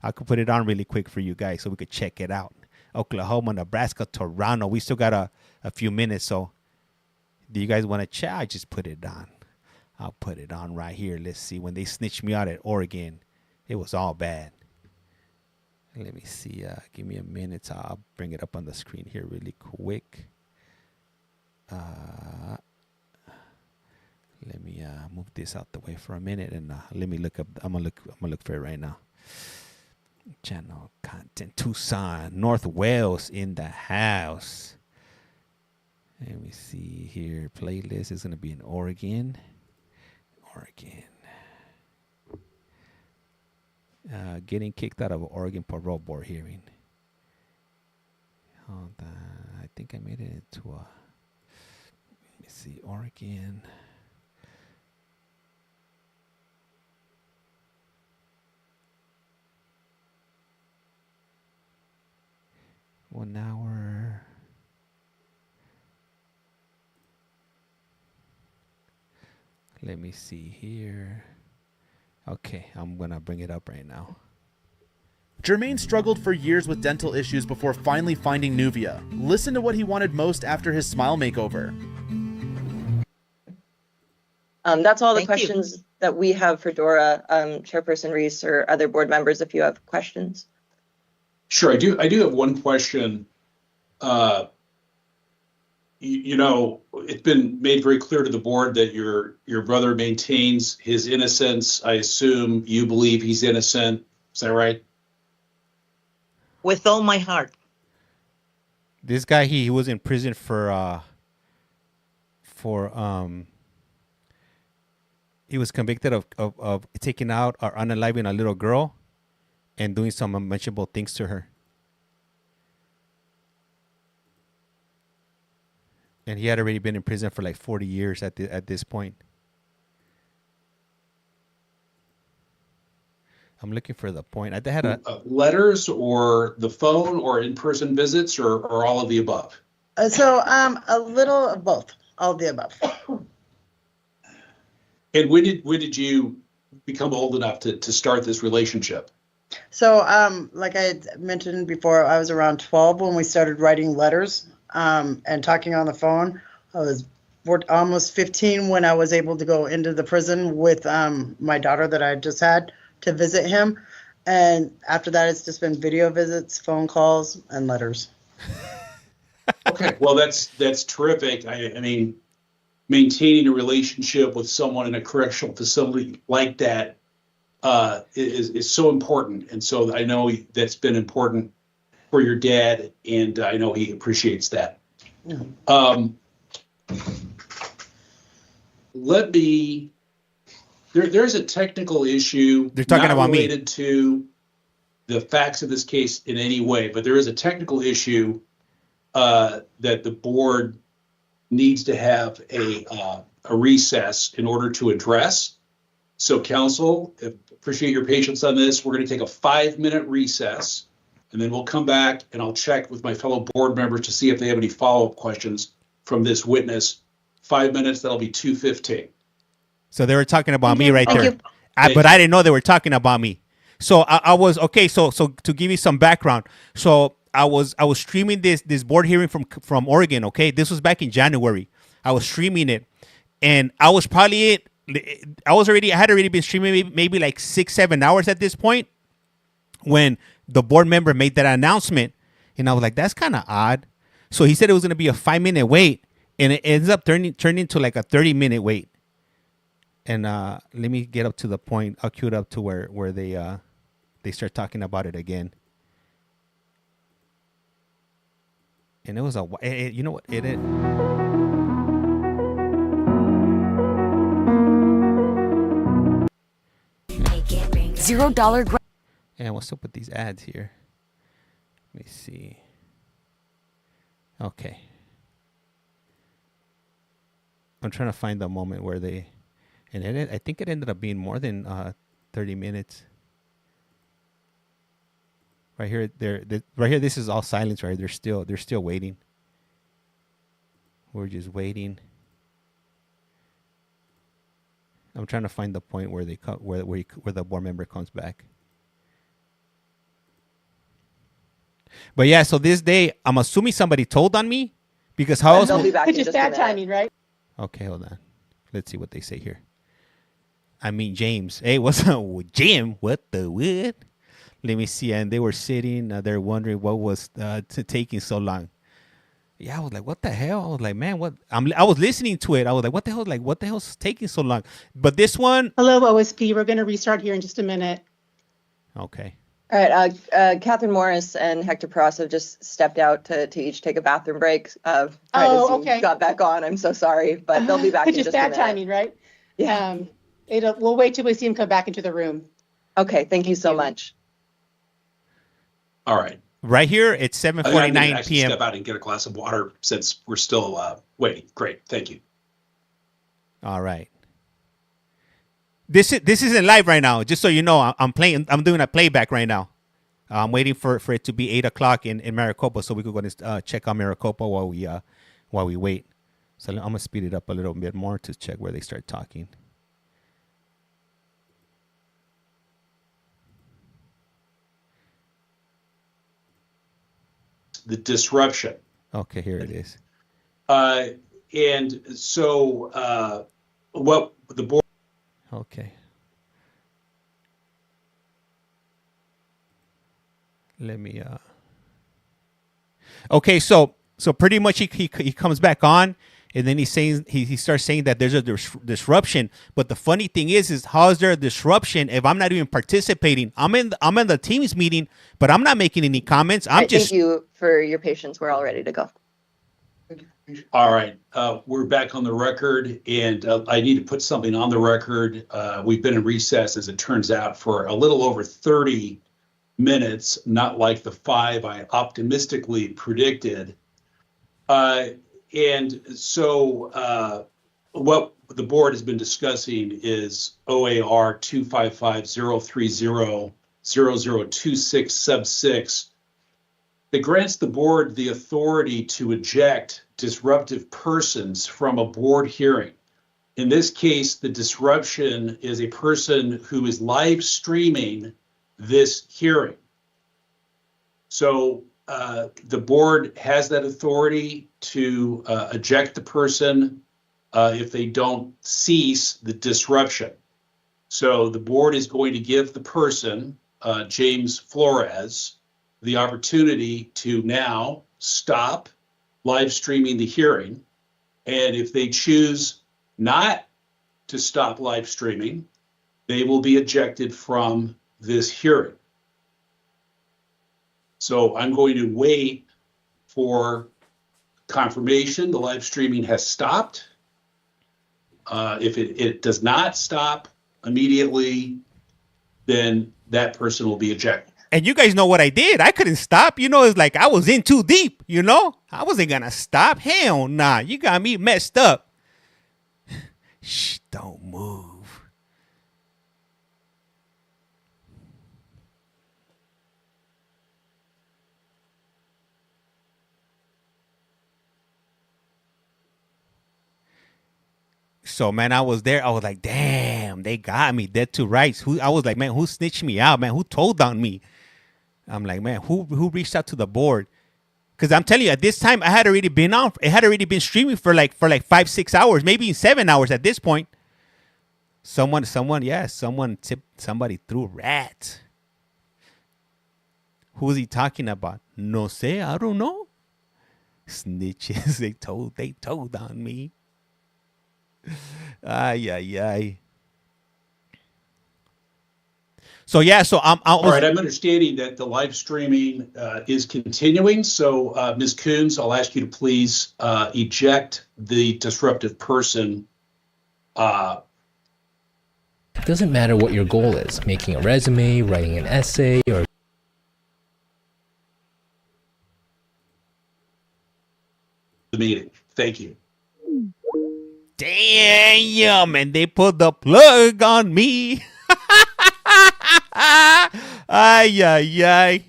Speaker 6: I could put it on really quick for you guys so we could check it out. Oklahoma, Nebraska, Toronto. We still got a few minutes, so do you guys want to chat? I just put it on. I'll put it on right here. Let's see. When they snitched me out at Oregon, it was all bad. Let me see. Give me a minute. I'll bring it up on the screen here really quick. Let me move this out the way for a minute and let me look up. I'm gonna look for it right now. Channel content. Tucson, North Wales in the house. Let me see here. Playlist is gonna be in Oregon. Getting kicked out of Oregon parole board hearing. Hold on. I think I made it into a. Let me see. Oregon. One hour. Let me see here. Okay, I'm going to bring it up right now.
Speaker 13: Jermaine struggled for years with dental issues before finally finding Nuvia. Listen to what he wanted most after his smile makeover.
Speaker 14: That's all the questions that we have for Dora. Chairperson Reese or other board members, if you have questions.
Speaker 15: Sure, I do have one question. you know, it's been made very clear to the board that your brother maintains his innocence. I assume you believe he's innocent. Is that right?
Speaker 9: With all my heart.
Speaker 6: This guy, he was in prison for he was convicted of taking out or unaliving a little girl and doing some unmentionable things to her. And he had already been in prison for like 40 years at this point. I'm looking for the point. I had a
Speaker 15: letters or the phone or in-person visits or all of the above.
Speaker 9: So a little of both, all of the above.
Speaker 15: And when did you become old enough to start this relationship?
Speaker 9: So like I had mentioned before, I was around 12 when we started writing letters and talking on the phone. I was almost 15 when I was able to go into the prison with my daughter that I just had to visit him. And after that, it's just been video visits, phone calls, and letters.
Speaker 15: Okay, well, that's terrific. I mean, maintaining a relationship with someone in a correctional facility like that is so important. And so I know that's been important for your dad, and I know he appreciates that. Let me. There's a technical issue.
Speaker 6: They're talking
Speaker 15: not
Speaker 6: about me.
Speaker 15: related to the facts of this case in any way, but there is a technical issue that the board needs to have a recess in order to address. So, council, appreciate your patience on this. We're going to take a 5-minute recess, and then we'll come back and I'll check with my fellow board members to see if they have any follow-up questions from this witness. 5 minutes, that'll be 2:15.
Speaker 6: So they were talking about me right
Speaker 15: Thank
Speaker 6: there.
Speaker 15: you.
Speaker 6: But I didn't know they were talking about me. So I was okay. So to give you some background, so I was streaming this board hearing from Oregon. Okay, this was back in January. I was streaming it, and I was probably I had already been streaming maybe like 6-7 hours at this point when the board member made that announcement, and I was like, that's kind of odd. So he said it was going to be a 5-minute wait, and it ends up turning into like a 30-minute wait. And let me get up to the point. I'll cue it up to where they start talking about it again. And it was you know what it is.
Speaker 16: $0.
Speaker 6: And what's up with these ads here? Let me see. Okay. I'm trying to find the moment where they. And I think it ended up being more than 30 minutes. Right here, right here. This is all silence. Right, they're still waiting. We're just waiting. I'm trying to find the point where where the board member comes back. But yeah, so this day, I'm assuming somebody told on me because how else?
Speaker 14: They'll be back in
Speaker 9: Just
Speaker 14: just a
Speaker 9: bad
Speaker 14: minute.
Speaker 9: timing, right?
Speaker 6: Okay, hold on. Let's see what they say here. I mean, James. Hey, what's up, Jim? What the what? Let me see. And they were sitting there wondering what was taking so long. Yeah, I was like, what the hell? I was like, man, what? I was listening to it. I was like, what the hell? Like, what the hell's taking so long? But this one.
Speaker 17: Hello, OSP. We're going to restart here in just a minute.
Speaker 6: Okay.
Speaker 14: All right, Catherine Morris and Hector Peraza just stepped out to each take a bathroom break. Right as you got back on. I'm so sorry, but they'll be back in
Speaker 17: Just
Speaker 14: just a
Speaker 17: bad
Speaker 14: minute.
Speaker 17: timing, right?
Speaker 14: Yeah.
Speaker 17: We'll wait till we see him come back into the room.
Speaker 14: Okay, thank you so much.
Speaker 15: All right.
Speaker 6: Right here, it's 7:49 p.m.
Speaker 15: Step out and get a glass of water since we're still waiting. Great, thank you.
Speaker 6: All right. This isn't live right now. Just so you know, I'm doing a playback right now. I'm waiting for it to be 8:00 in Maricopa so we could go and check out Maricopa while we wait. So I'm gonna speed it up a little bit more to check where they start talking.
Speaker 15: The disruption.
Speaker 6: Okay, here it is.
Speaker 15: And so what the board.
Speaker 6: Okay. Let me. Okay, so So pretty much he comes back on, and then he starts saying that there's a disruption. But the funny thing is how is there a disruption if I'm not even participating? I'm in the team's meeting, but I'm not making any comments.
Speaker 14: Thank you for your patience. We're all ready to go.
Speaker 15: All right, we're back on the record, and I need to put something on the record. We've been in recess, as it turns out, for a little over 30 minutes, not like the 5 I optimistically predicted. And so what the board has been discussing is OAR 255-030-0026 sub 6 that grants the board the authority to eject disruptive persons from a board hearing. In this case, the disruption is a person who is live streaming this hearing. So the board has that authority to eject the person if they don't cease the disruption. So the board is going to give the person, James Flores, the opportunity to now stop live streaming the hearing. And if they choose not to stop live streaming, they will be ejected from this hearing. So I'm going to wait for confirmation the live streaming has stopped. If it does not stop immediately, then that person will be ejected.
Speaker 6: And you guys know what I did. I couldn't stop. It's like I was in too deep, I wasn't going to stop. Hell nah. You got me messed up. Shh, don't move. So, man, I was there. I was like, damn, they got me dead to rights. I was like, man, who snitched me out, man? Who told on me? I'm like, man, who reached out to the board? Because I'm telling you, at this time, I had already been on. It had already been streaming for like 5-6 hours, maybe 7 hours at this point. Somebody tipped, somebody threw rats. Who is he talking about? No sé, I don't know. Snitches, they told on me. Ay. So yeah,
Speaker 15: all right. I'm understanding that the live streaming is continuing. So Ms. Coons, I'll ask you to please eject the disruptive person.
Speaker 16: It doesn't matter what your goal is, making a resume, writing an essay, or
Speaker 15: the meeting. Thank you.
Speaker 6: Damn, and they put the plug on me. Ay.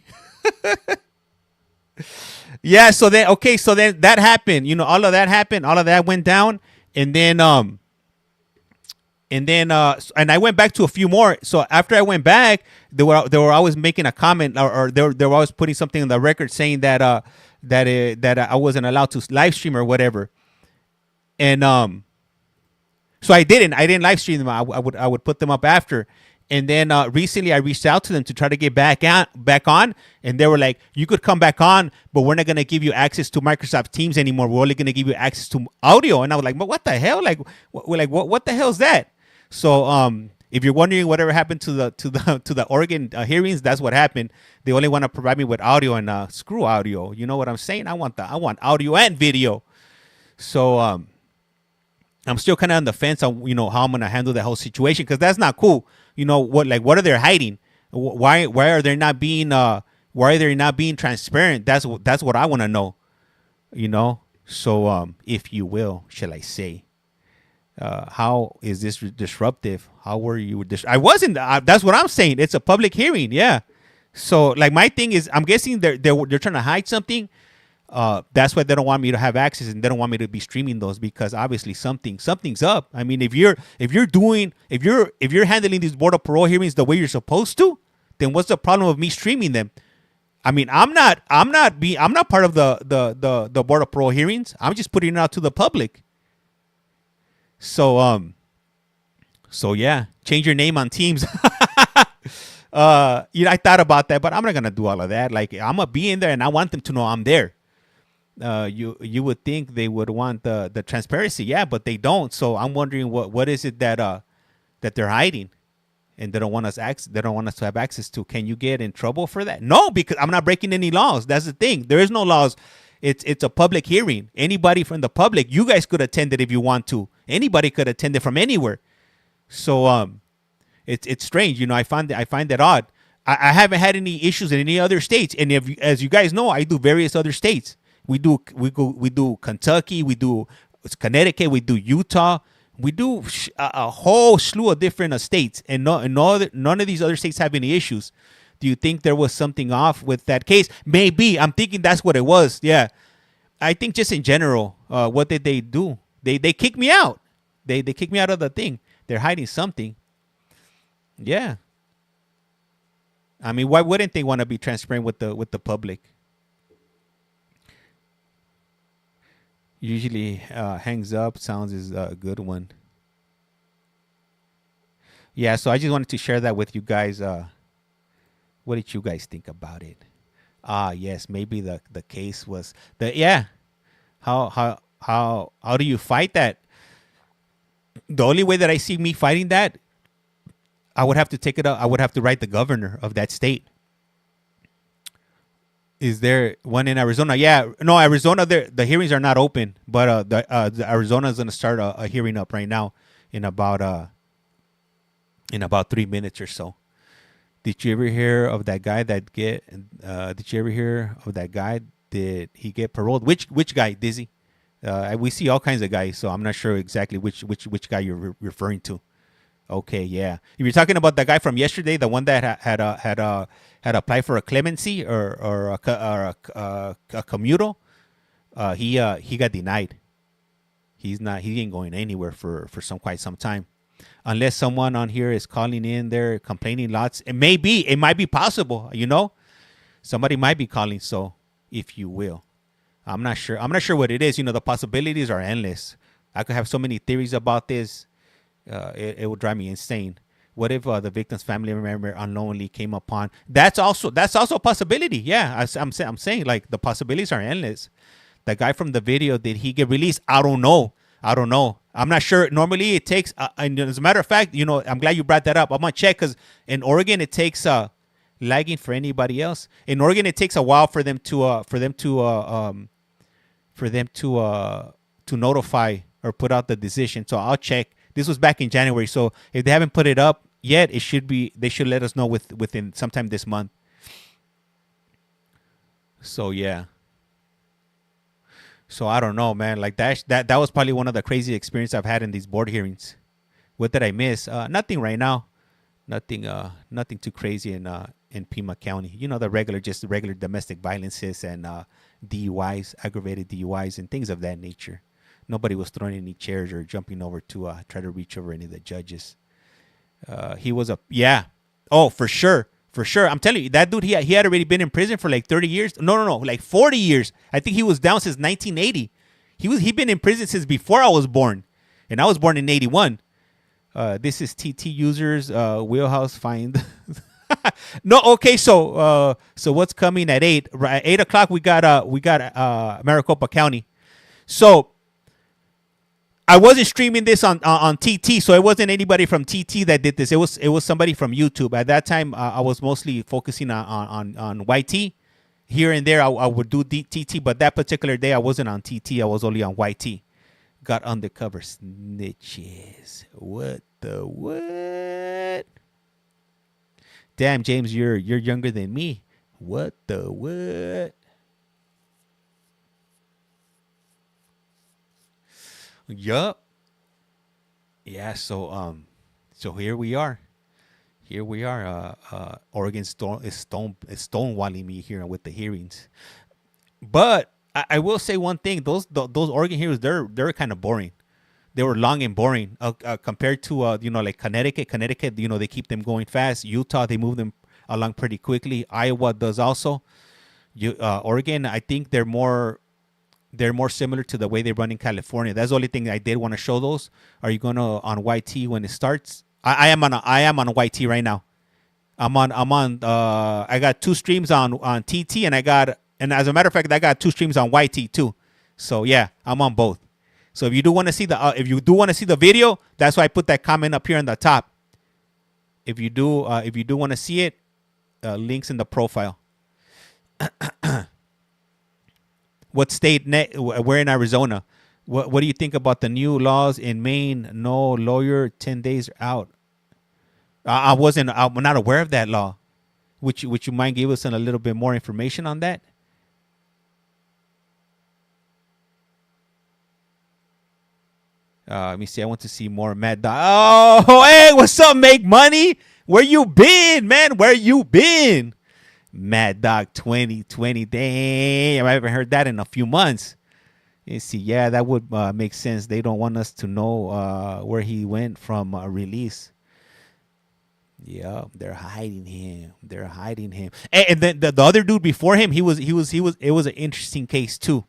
Speaker 6: Yeah, so then that happened. All of that happened. All of that went down, and then I went back to a few more. So after I went back, they were always making a comment, or they were always putting something on the record saying that I wasn't allowed to live stream or whatever. And so I didn't live stream them. I would put them up after. And then recently I reached out to them to try to get back on, and they were like, you could come back on, but we're not going to give you access to Microsoft Teams anymore. We're only going to give you access to audio. And I was like, but what the hell? What the hell is that? So if you're wondering whatever happened to the Oregon hearings, that's what happened. They only want to provide me with audio, and screw audio. You know what I'm saying? I want audio and video. So I'm still kind of on the fence on how I'm gonna handle the whole situation, because that's not cool. What are they hiding? Why are they not being transparent? That's what I want to know. So if you will, shall I say, how is this disruptive? How were you? I wasn't. That's what I'm saying. It's a public hearing. Yeah. So my thing is, I'm guessing they're trying to hide something. That's why they don't want me to have access, and they don't want me to be streaming those, because obviously something's up. I mean, if you're handling these board of parole hearings the way you're supposed to, then what's the problem with me streaming them? I mean, I'm not part of the board of parole hearings. I'm just putting it out to the public. So yeah, change your name on Teams. I thought about that, but I'm not gonna do all of that. I'm gonna be in there, and I want them to know I'm there. you would think they would want the transparency, yeah, but they don't. So I'm wondering what is it that they're hiding, and they don't want us to have access to. Can you get in trouble for that? No, because I'm not breaking any laws. That's the thing. There is no laws. It's a public hearing. Anybody from the public, you guys could attend it if you want to. Anybody could attend it from anywhere. So it's strange. I find that odd. I haven't had any issues in any other states, and as you guys know, I do various other states. We do Kentucky, we do Connecticut, we do Utah, we do a whole slew of different states, and none of these other states have any issues. Do you think there was something off with that case? Maybe. I'm thinking that's what it was. Yeah, I think just in general, what did they do? They kicked me out. They kicked me out of the thing. They're hiding something. Yeah. I mean, why wouldn't they want to be transparent with the public? Usually hangs up sounds is a good one. Yeah, so I just wanted to share that with you guys. What did you guys think about it? Yes, maybe the case was how do you fight that? The only way that I see me fighting that, I would have to take it up. I would have to write the governor of that state. Is there one in Arizona? Yeah, no, Arizona. The hearings are not open, but the Arizona is going to start a hearing up right now in about 3 minutes or so. Did you ever hear of that guy that get? Did you ever hear of that guy? Did he get paroled? Which guy, Dizzy? We see all kinds of guys, so I'm not sure exactly which guy you're referring to. Okay, yeah. If you're talking about the guy from yesterday, the one that had applied for a clemency or a commutal, he got denied. He ain't going anywhere for quite some time, unless someone on here is calling in there complaining lots. It might be possible. Somebody might be calling. So if you will, I'm not sure what it is. The possibilities are endless. I could have so many theories about this. It would drive me insane. What if the victim's family member unknowingly came upon? That's also a possibility. Yeah, I'm saying like the possibilities are endless. The guy from the video, did he get released? I don't know. I'm not sure. Normally it takes. And as a matter of fact, I'm glad you brought that up. I'm gonna check because in Oregon it takes lagging for anybody else. In Oregon it takes a while for them to notify or put out the decision. So I'll check. This was back in January, so if they haven't put it up yet, they should let us know within sometime this month. So yeah. So I don't know, man. Like that was probably one of the crazy experiences I've had in these board hearings. What did I miss? Nothing right now. Nothing too crazy in Pima County. The regular domestic violences and DUIs, aggravated DUIs, and things of that nature. Nobody was throwing any chairs or jumping over to try to reach over any of the judges. Oh, for sure. I'm telling you, that dude, he had already been in prison for like 30 years. No, like 40 years. I think he was down since 1980. He'd been in prison since before I was born, and I was born in 81. This is TT users wheelhouse find. No, okay. So what's coming at 8? Right, 8 o'clock. We got Maricopa County. So I wasn't streaming this on TT, so it wasn't anybody from TT that did this. It was somebody from YouTube. At that time, I was mostly focusing on YT. Here and there, I would do TT, but that particular day, I wasn't on TT. I was only on YT. Got undercover snitches. What the what? Damn, James, you're younger than me. What the what? Yup. Yeah, so here we are. Oregon is stonewalling me here with the hearings. But I will say one thing: those Oregon hearings, they're kind of boring. They were long and boring compared to like Connecticut. Connecticut, they keep them going fast. Utah, they move them along pretty quickly. Iowa does also. Oregon, I think they're more similar to the way they run in California. That's the only thing I did want to show those. Are you gonna on YT when it starts? I am on YT right now. I got 2 streams on TT, and I got And as a matter of fact, I got 2 streams on YT too. So yeah, I'm on both. So if you do want to see the video, that's why I put that comment up here on the top. If you do want to see it, links in the profile. What state? We're in Arizona. What do you think about the new laws in Maine? No lawyer 10 days out. I'm not aware of that law. Would you mind give us a little bit more information on that? Let me see. I want to see more Mad Dog. Oh, hey, what's up, Make Money? Where you been, man? Where you been? Mad Dog 2020. Damn, I haven't heard that in a few months. You see, yeah, that would make sense. They don't want us to know where he went from release. Yeah, they're hiding him. And then the other dude before him, it was an interesting case too.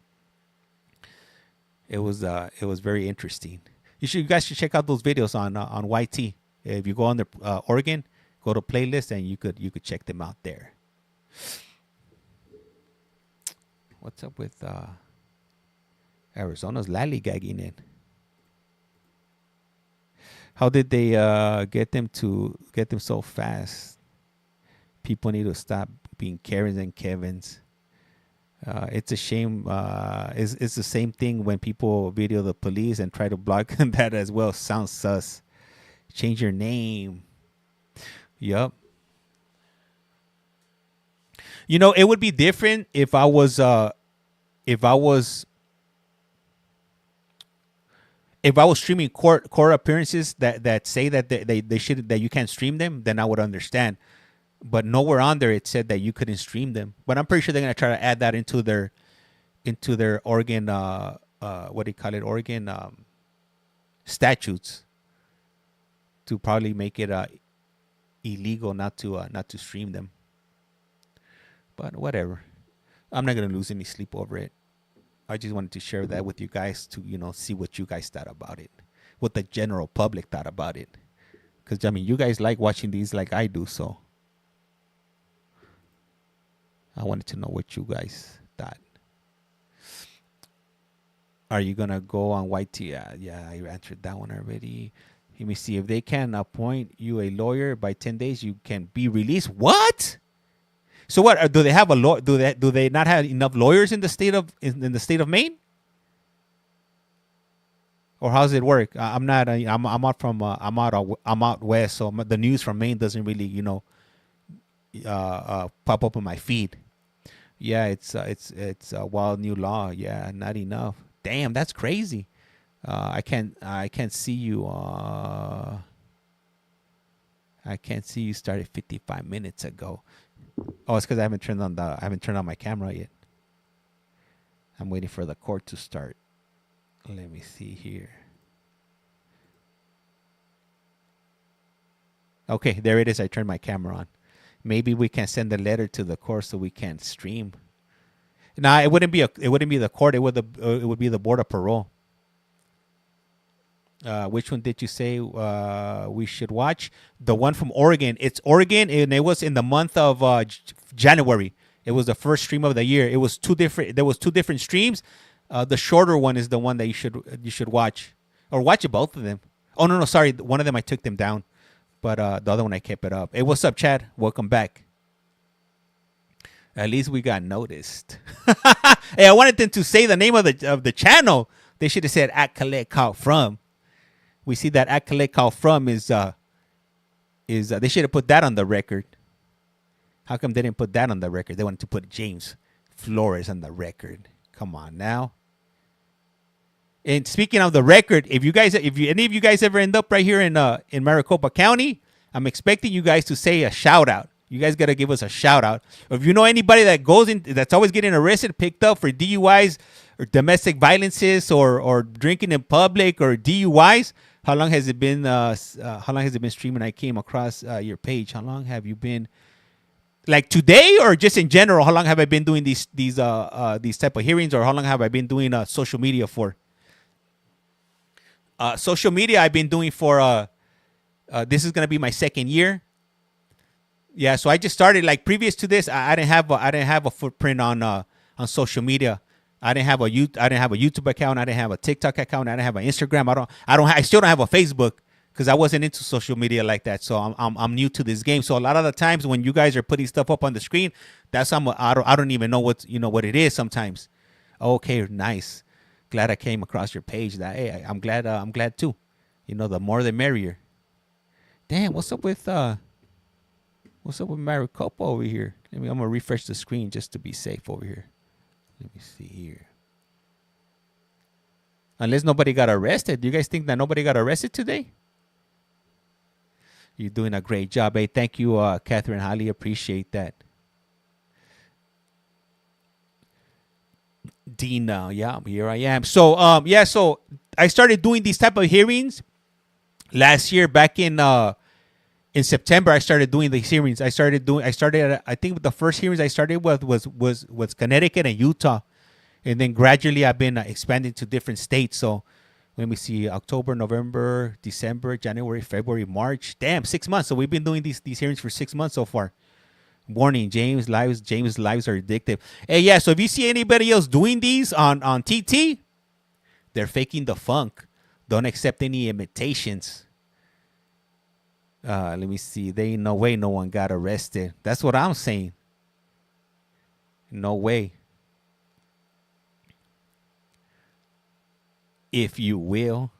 Speaker 6: It was very interesting. You guys should check out those videos on YT. If you go on the Oregon, go to playlist and you could check them out there. What's up with Arizona's lollygagging in? How did they get them so fast? People need to stop being Karens and Kevins. It's a shame. It's the same thing when people video the police and try to block that as well. Sounds sus. Change your name. Yup. You know, it would be different if I was streaming court appearances that say that they should, that you can't stream them, then I would understand. But nowhere on there it said that you couldn't stream them. But I'm pretty sure they're gonna try to add that into their Oregon what do you call it, Oregon statutes, to probably make it illegal not to stream them. But whatever, I'm not gonna lose any sleep over it. I just wanted to share that with you guys to see what you guys thought about it, what the general public thought about it, because I mean you guys like watching these like I do, so I wanted to know what you guys thought. Are you gonna go on YT? Yeah, I answered that one already. Let me see. If they can appoint you a lawyer by 10 days, you can be released. What? So what? Do they have a law? Do they not have enough lawyers in the state of Maine? Or how does it work? I'm out west, so the news from Maine doesn't really pop up on my feed. Yeah, it's a wild new law. Yeah, not enough. Damn, that's crazy. I can't see you. I can't see you started 55 minutes ago. Oh, it's because I haven't turned on my camera yet. I'm waiting for the court to start. Let me see here. Okay, there it is. I turned my camera on. Maybe we can send a letter to the court so we can stream. Nah, it wouldn't be the court. It would be the Board of Parole. Which one did you say we should watch? The one from Oregon. It's Oregon, and it was in the month of January. It was the first stream of the year. It was two different. There was 2 different streams. The shorter one is the one that you should watch, or watch both of them. Oh no, sorry. One of them I took them down, but the other one I kept it up. Hey, what's up, Chad? Welcome back. At least we got noticed. Hey, I wanted them to say the name of the channel. They should have said at CollectCallFrom. We see that at CollectCallFrom is they should have put that on the record. How come they didn't put that on the record? They wanted to put James Flores on the record. Come on now. And speaking of the record, if any of you guys ever end up right here in Maricopa County, I'm expecting you guys to say a shout out. You guys got to give us a shout out. If you know anybody that's always getting arrested, picked up for DUIs or domestic violences or drinking in public or DUIs, how long has it been? How long has it been streaming? I came across your page. How long have you been? Like today or just in general? How long have I been doing these type of hearings, or how long have I been doing social media for? Social media I've been doing for this is gonna be my 2nd year. Yeah, so I just started like previous to this. I didn't have a footprint on social media. I didn't have a YouTube account. I didn't have a TikTok account. I didn't have an Instagram. I still don't have a Facebook because I wasn't into social media like that. So I'm new to this game. So a lot of the times when you guys are putting stuff up on the screen, that's I don't even know what it is sometimes. Okay, nice. Glad I came across your page. Hey, I'm glad too. The more the merrier. Damn, what's up with Maricopa over here? I'm gonna refresh the screen just to be safe over here. Let me see here. Unless nobody got arrested. Do you guys think that nobody got arrested today? You're doing a great job. Hey, thank you, Catherine. Highly appreciate that. Dina, yeah, here I am. So, so I started doing these type of hearings last year. Back in September, I started doing these hearings. I think the first hearings I started with was Connecticut and Utah, and then gradually I've been expanding to different states. So let me see: October, November, December, January, February, March. Damn, 6 months. So we've been doing these hearings for 6 months so far. Warning: James lives are addictive. Hey, yeah. So if you see anybody else doing these on TT, they're faking the funk. Don't accept any imitations. Let me see. There ain't no way no one got arrested. That's what I'm saying. No way. If you will.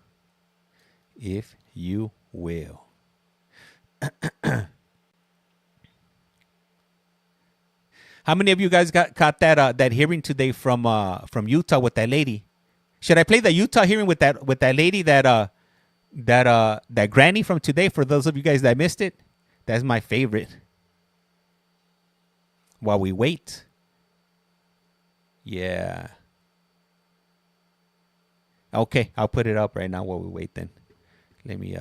Speaker 6: How many of you guys caught that hearing today from Utah with that lady? Should I play the Utah hearing with that lady that granny from today? For those of you guys that missed it, that's my favorite. While we wait, yeah. Okay, I'll put it up right now while we wait. Then, let me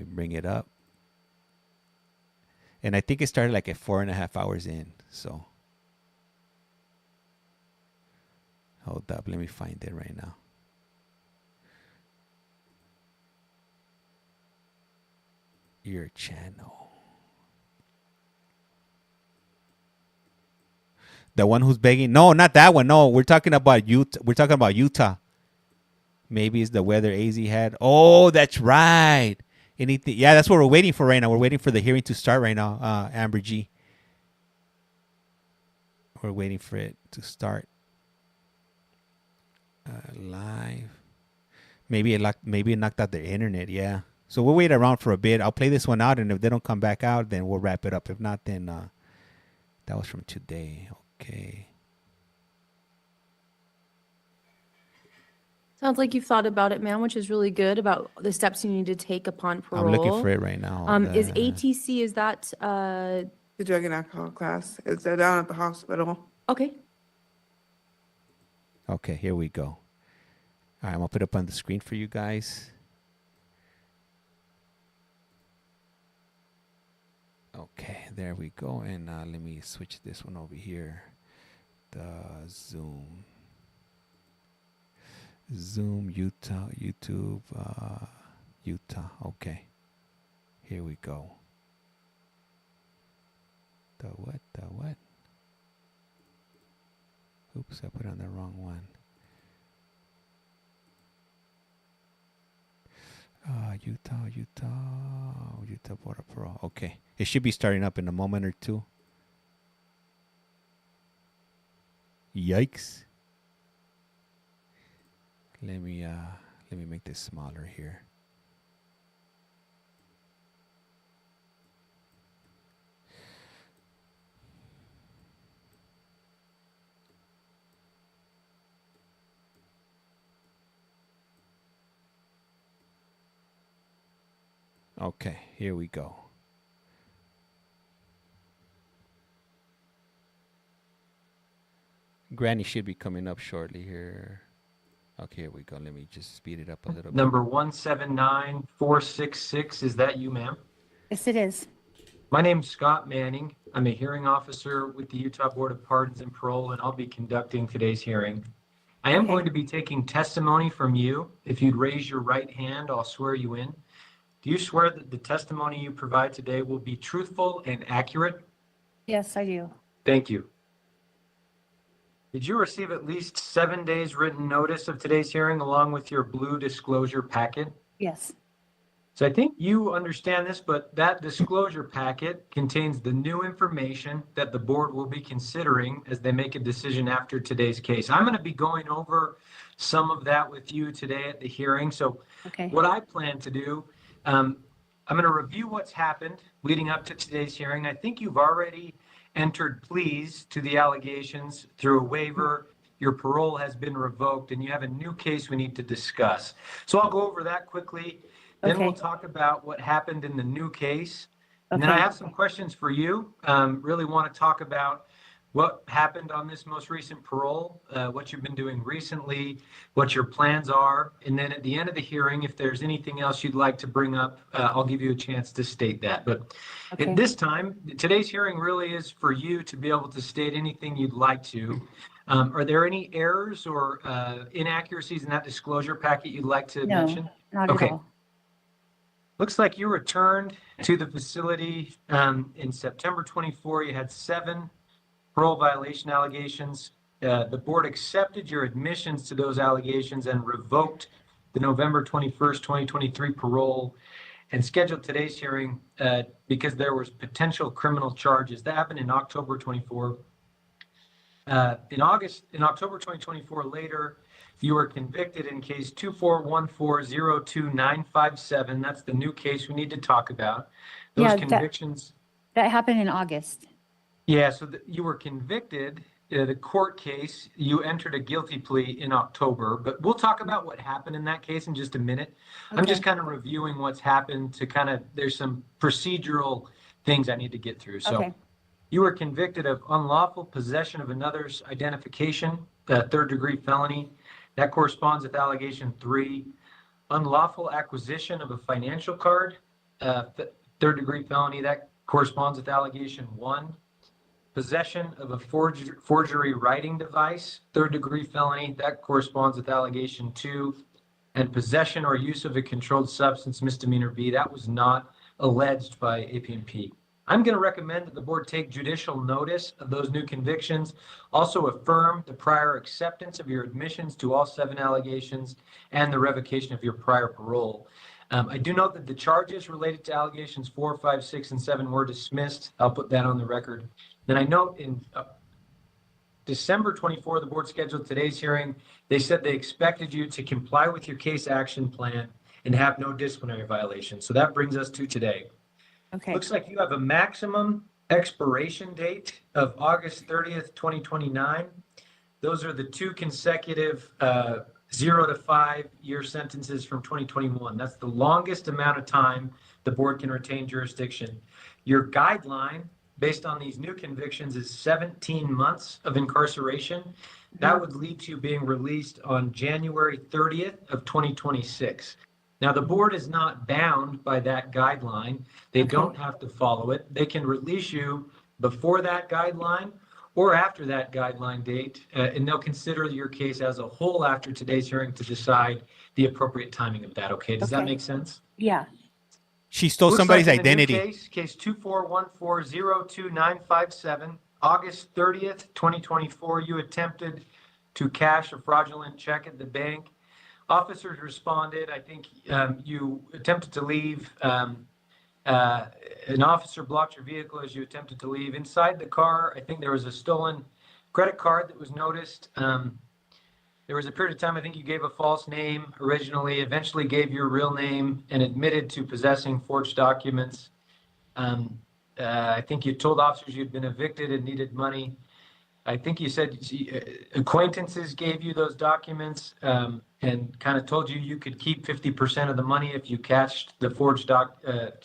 Speaker 6: bring it up. And I think it started like at 4.5 hours in. So hold up, let me find it right now. Your channel. The one who's begging. No, not that one. No, we're talking about Utah. We're talking about Utah. Maybe it's the weather AZ had. Oh, that's right. Anything? Yeah, that's what we're waiting for right now. We're waiting for the hearing to start right now, Amber G. We're waiting for it to start. Live. Maybe it knocked out their internet. Yeah. So we'll wait around for a bit. I'll play this one out, and if they don't come back out, then we'll wrap it up. If not, then that was from today. Okay.
Speaker 18: Sounds like you've thought about it, ma'am, which is really good, about the steps you need to take upon parole.
Speaker 6: I'm looking for it right now.
Speaker 18: Is ATC, is that
Speaker 19: the drug and alcohol class? It's down at the hospital.
Speaker 18: Okay.
Speaker 6: Okay, here we go. All right, I'm gonna put it up on the screen for you guys. Okay, there we go. And let me switch this one over here. The Zoom, Utah, YouTube, Utah. Okay, here we go. The what? Oops, I put on the wrong one. Utah Border Pro. Okay, it should be starting up in a moment or two. Yikes. Let me make this smaller here. Okay, here we go. Granny should be coming up shortly here. Okay, here we go. Let me just speed it up a little bit.
Speaker 20: Number 179466, is that you, ma'am?
Speaker 17: Yes, it is.
Speaker 20: My name's Scott Manning. I'm a hearing officer with the Utah Board of Pardons and Parole, and I'll be conducting today's hearing. I am going to be taking testimony from you. If you'd raise your right hand, I'll swear you in. Do you swear that the testimony you provide today will be truthful and accurate?
Speaker 21: Yes, I do.
Speaker 20: Thank you. Did you receive at least 7 days written notice of today's hearing along with your blue disclosure packet?
Speaker 21: Yes.
Speaker 20: So I think you understand this, but that disclosure packet contains the new information that the board will be considering as they make a decision after today's case. I'm going to be going over some of that with you today at the hearing. So what I plan to do, I'm going to review what's happened leading up to today's hearing. I think you've already entered pleas to the allegations through a waiver. Your parole has been revoked and you have a new case we need to discuss. So I'll go over that quickly. Then we'll talk about what happened in the new case. And then I have some questions for you. Really want to talk about what happened on this most recent parole, what you've been doing recently, what your plans are. And then at the end of the hearing, if there's anything else you'd like to bring up, I'll give you a chance to state that. But at this time, today's hearing really is for you to be able to state anything you'd like to. Are there any errors or inaccuracies in that disclosure packet you'd like to mention?
Speaker 21: Not at all.
Speaker 20: Looks like you returned to the facility in September 24. You had 7 parole violation allegations. The board accepted your admissions to those allegations and revoked the November 21st, 2023 parole and scheduled today's hearing because there was potential criminal charges. That happened in October 24. In October 2024, later, you were convicted in case 241402957. That's the new case we need to talk about. Those convictions.
Speaker 21: That happened in August.
Speaker 20: Yeah, so you were convicted, the court case, you entered a guilty plea in October, but we'll talk about what happened in that case in just a minute. I'm just kind of reviewing what's happened to there's some procedural things I need to get through. So you were convicted of unlawful possession of another's identification, 3rd-degree felony. That corresponds with allegation 3. Unlawful acquisition of a financial card, 3rd-degree felony. That corresponds with allegation 1. Possession of a forgery writing device, 3rd-degree felony. That corresponds with allegation 2. And possession or use of a controlled substance, misdemeanor B. That was not alleged by APMP. I'm going to recommend that the board take judicial notice of those new convictions, also affirm the prior acceptance of your admissions to all 7 allegations and the revocation of your prior parole. I do note that the charges related to allegations 4, 5, 6, and 7 were dismissed. I'll put that on the record. Then I note in December 24, the board scheduled today's hearing. They said they expected you to comply with your case action plan and have no disciplinary violations. So that brings us to today. Looks like you have a maximum expiration date of August 30th, 2029. Those are the 2 consecutive 0 to 5 year sentences from 2021. That's the longest amount of time the board can retain jurisdiction. Your guideline, based on these new convictions, is 17 months of incarceration. That would lead to you being released on January 30th of 2026. Now, the board is not bound by that guideline. They don't have to follow it. They can release you before that guideline or after that guideline date, and they'll consider your case as a whole after today's hearing to decide the appropriate timing of that. Okay, does that make sense?
Speaker 21: Yeah.
Speaker 6: She stole somebody's identity.
Speaker 20: Case 241402957, August 30th, 2024, you attempted to cash a fraudulent check at the bank. Officers responded. I think you attempted to leave. An officer blocked your vehicle as you attempted to leave. Inside the car, I think there was a stolen credit card that was noticed. There was a period of time, I think you gave a false name originally, eventually gave your real name and admitted to possessing forged documents. I think you told officers you'd been evicted and needed money. I think you said acquaintances gave you those documents and kind of told you you could keep 50% of the money if you cashed the forged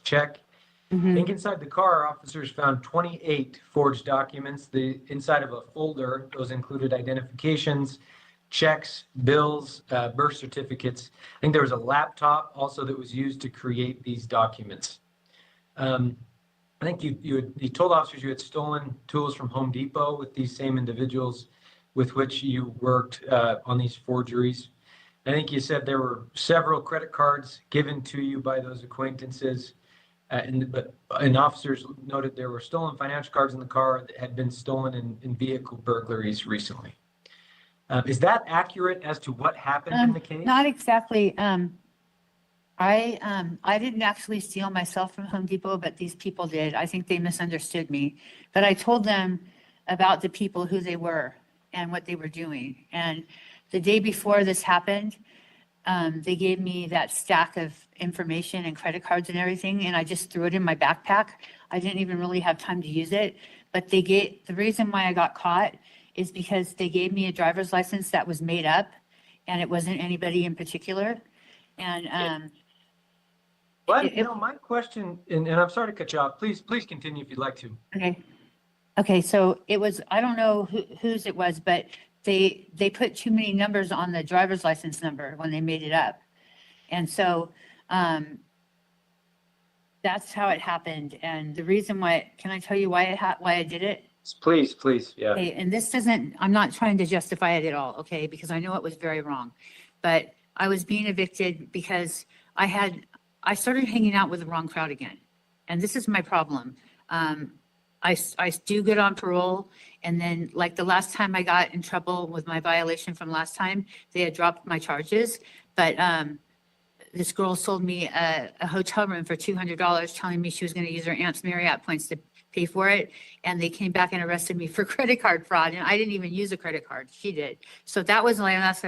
Speaker 20: check. I think inside the car, officers found 28 forged documents. The inside of a folder, those included identifications, checks, bills, birth certificates. I think there was a laptop also that was used to create these documents. I think you told officers you had stolen tools from Home Depot with these same individuals with which you worked on these forgeries. I think you said there were several credit cards given to you by those acquaintances. And officers noted there were stolen financial cards in the car that had been stolen in vehicle burglaries recently. Is that accurate as to what happened in the case?
Speaker 21: Not exactly. I didn't actually steal myself from Home Depot, but these people did. I think they misunderstood me. But I told them about the people, who they were and what they were doing. And the day before this happened, they gave me that stack of information and credit cards and everything, and I just threw it in my backpack. I didn't even really have time to use it. But the reason why I got caught is because they gave me a driver's license that was made up, and it wasn't anybody in particular. And
Speaker 20: my question, and I'm sorry to cut you off. Please continue if you'd like to.
Speaker 21: Okay, so it was, I don't know whose it was, but they put too many numbers on the driver's license number when they made it up. And so that's how it happened. And the reason why, can I tell you why I did it?
Speaker 20: Please, yeah.
Speaker 21: Okay, and this doesn't, I'm not trying to justify it at all, okay? Because I know it was very wrong. But I was being evicted because I started hanging out with the wrong crowd again. And this is my problem. I do good on parole. And then like the last time I got in trouble with my violation from last time, they had dropped my charges. But this girl sold me a hotel room for $200, telling me she was going to use her aunt's Marriott points to pay for it. And they came back and arrested me for credit card fraud. And I didn't even use a credit card. She did. So that was my last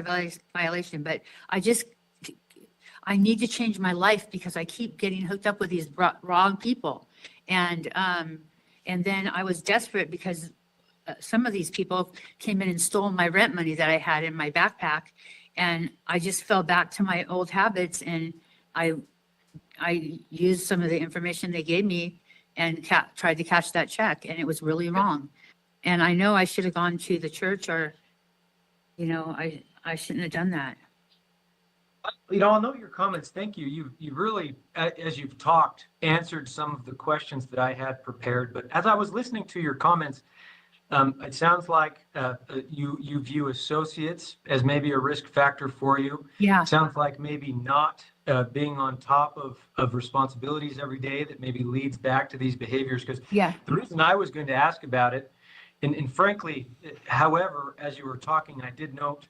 Speaker 21: violation. But I need to change my life because I keep getting hooked up with these wrong people. And then I was desperate because some of these people came in and stole my rent money that I had in my backpack. And I just fell back to my old habits, and I used some of the information they gave me and tried to cash that check, and it was really wrong. And I know I should have gone to the church, or, I shouldn't have done that.
Speaker 20: I'll note your comments. Thank you. You really, as you've talked, answered some of the questions that I had prepared. But as I was listening to your comments, it sounds like you view associates as maybe a risk factor for you.
Speaker 21: Yeah.
Speaker 20: It sounds like maybe not being on top of responsibilities every day that maybe leads back to these behaviors. Because the reason I was going to ask about it, and frankly, however, as you were talking, I did note,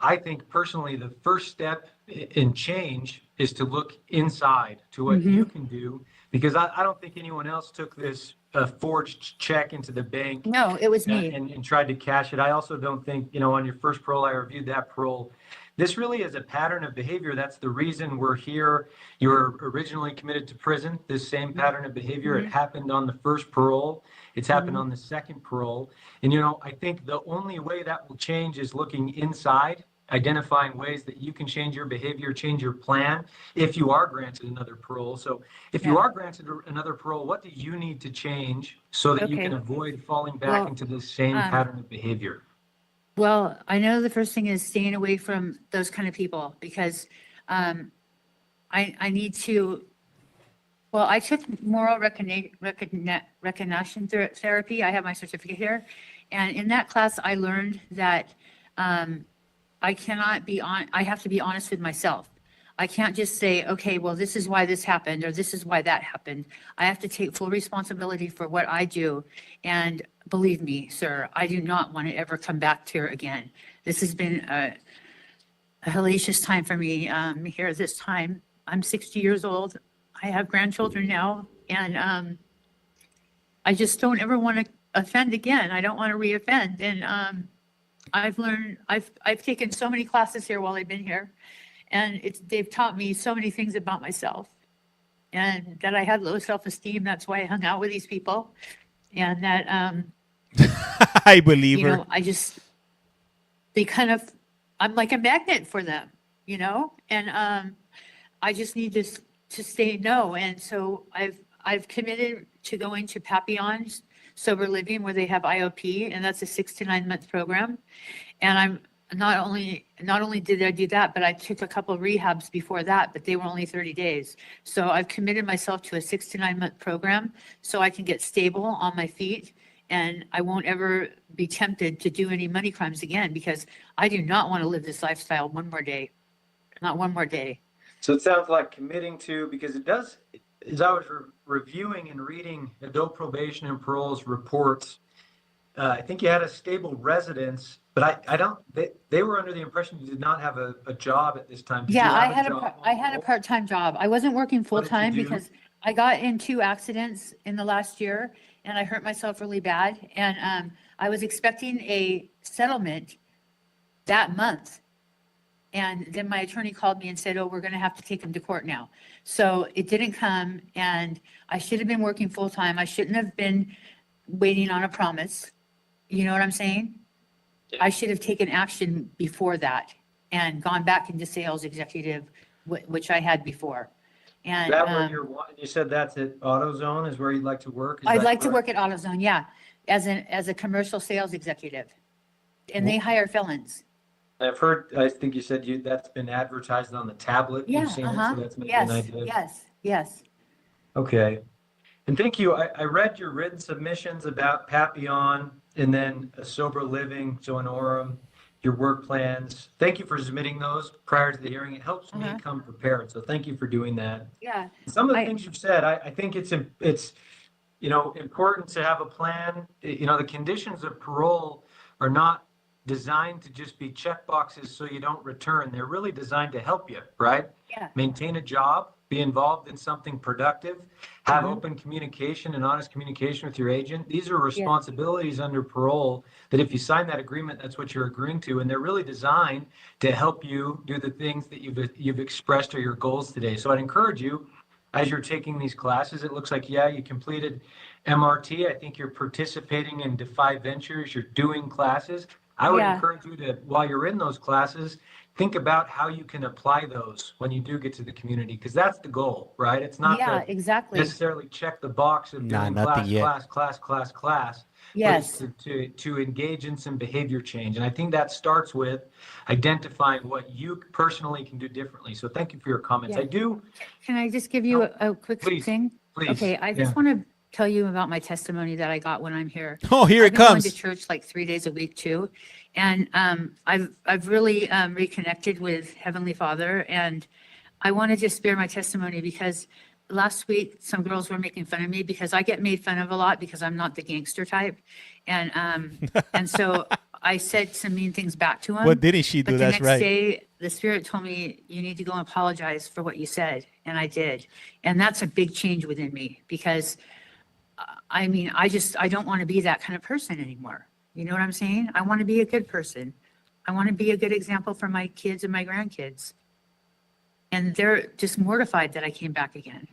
Speaker 20: I think personally the first step in change is to look inside to what you can do, because I don't think anyone else took this forged check into the bank.
Speaker 21: No, it was me.
Speaker 20: And tried to cash it. I also don't think, on your first parole, I reviewed that parole. This really is a pattern of behavior. That's the reason we're here. You were originally committed to prison. This same pattern of behavior, it happened on the first parole. It's happened on the second parole. And, I think the only way that will change is looking inside, identifying ways that you can change your behavior, change your plan, if you are granted another parole. So if you are granted another parole, what do you need to change so that you can avoid falling back into the same pattern of behavior?
Speaker 21: Well, I know the first thing is staying away from those kind of people, because I need to, I took moral recognition therapy. I have my certificate here. And in that class, I learned that I have to be honest with myself. I can't just say, okay, well, this is why this happened, or this is why that happened. I have to take full responsibility for what I do. And believe me, sir, I do not want to ever come back here again. This has been a hellacious time for me here this time. I'm 60 years old. I have grandchildren now, and I just don't ever want to offend again. I don't want to re-offend. And I've learned, I've taken so many classes here while I've been here, and they've taught me so many things about myself, and that I had low self-esteem. That's why I hung out with these people, and that
Speaker 6: I believe her.
Speaker 21: I'm like a magnet for them, and I just need to say no. And so I've committed to going to Papillon's Sober Living, where they have IOP, and that's a 6 to 9 month program. And I'm not only did I do that, but I took a couple of rehabs before that, but they were only 30 days. So I've committed myself to a 6 to 9 month program so I can get stable on my feet, and I won't ever be tempted to do any money crimes again, because I do not want to live this lifestyle one more day. Not one more day.
Speaker 20: So it sounds like committing to, because it does as I was reviewing and reading adult probation and parole's reports, I think you had a stable residence, but I don't, they were under the impression you did not have a job at this time. Did
Speaker 21: Yeah,
Speaker 20: you
Speaker 21: I
Speaker 20: have
Speaker 21: had
Speaker 20: a job?
Speaker 21: I had a part-time job. I wasn't working
Speaker 20: What did you
Speaker 21: full-time
Speaker 20: do?
Speaker 21: because I got in 2 accidents in the last year and I hurt myself really bad. And I was expecting a settlement that month. And then my attorney called me and said, oh, we're going to have to take him to court now. So it didn't come, and I should have been working full-time. I shouldn't have been waiting on a promise. You know what I'm saying? I should have taken action before that and gone back into sales executive, which I had before. And
Speaker 20: That where you said that's at AutoZone is where you'd like to work? Is
Speaker 21: I'd
Speaker 20: that
Speaker 21: like to
Speaker 20: correct?
Speaker 21: work at AutoZone, yeah, as a commercial sales executive. And they hire felons.
Speaker 20: I've heard, I think you said that's been advertised on the tablet.
Speaker 21: Yeah,
Speaker 20: You've seen it, so that's maybe an idea.
Speaker 21: Yes.
Speaker 20: Okay. And thank you. I read your written submissions about Papillon and then a sober living, Zoanorum, your work plans. Thank you for submitting those prior to the hearing. It helps me come prepared. So thank you for doing that.
Speaker 21: Yeah.
Speaker 20: Some of the things you've said, I think it's important to have a plan. The conditions of parole are not designed to just be check boxes so you don't return. They're really designed to help you, right?
Speaker 21: Yeah.
Speaker 20: Maintain a job, be involved in something productive, have open communication and honest communication with your agent. These are responsibilities under parole that if you sign that agreement, that's what you're agreeing to. And they're really designed to help you do the things that you've expressed are your goals today. So I'd encourage you, as you're taking these classes, it looks like, you completed MRT. I think you're participating in Defy Ventures. You're doing classes. I would encourage you to, while you're in those classes, think about how you can apply those when you do get to the community, because that's the goal, right? It's not to
Speaker 21: exactly
Speaker 20: necessarily check the box of doing class.
Speaker 21: Yes.
Speaker 20: But it's to engage in some behavior change. And I think that starts with identifying what you personally can do differently. So thank you for your comments.
Speaker 21: Yeah. Can I just give you a quick thing?
Speaker 20: Please.
Speaker 21: Okay, I just want to tell you about my testimony that I got when I'm here.
Speaker 6: Oh, here
Speaker 21: I've
Speaker 6: it
Speaker 21: been
Speaker 6: comes.
Speaker 21: Going to church like 3 days a week too, and I've really reconnected with Heavenly Father, and I want to just spare my testimony because last week some girls were making fun of me because I get made fun of a lot because I'm not the gangster type, and so I said some mean things back to them.
Speaker 6: What didn't she do?
Speaker 21: But
Speaker 6: That's
Speaker 21: the
Speaker 6: right.
Speaker 21: next day, the Spirit told me, you need to go and apologize for what you said. And I did. And that's a big change within me because, I don't want to be that kind of person anymore. You know what I'm saying? I want to be a good person. I want to be a good example for my kids and my grandkids. And they're just mortified that I came back again.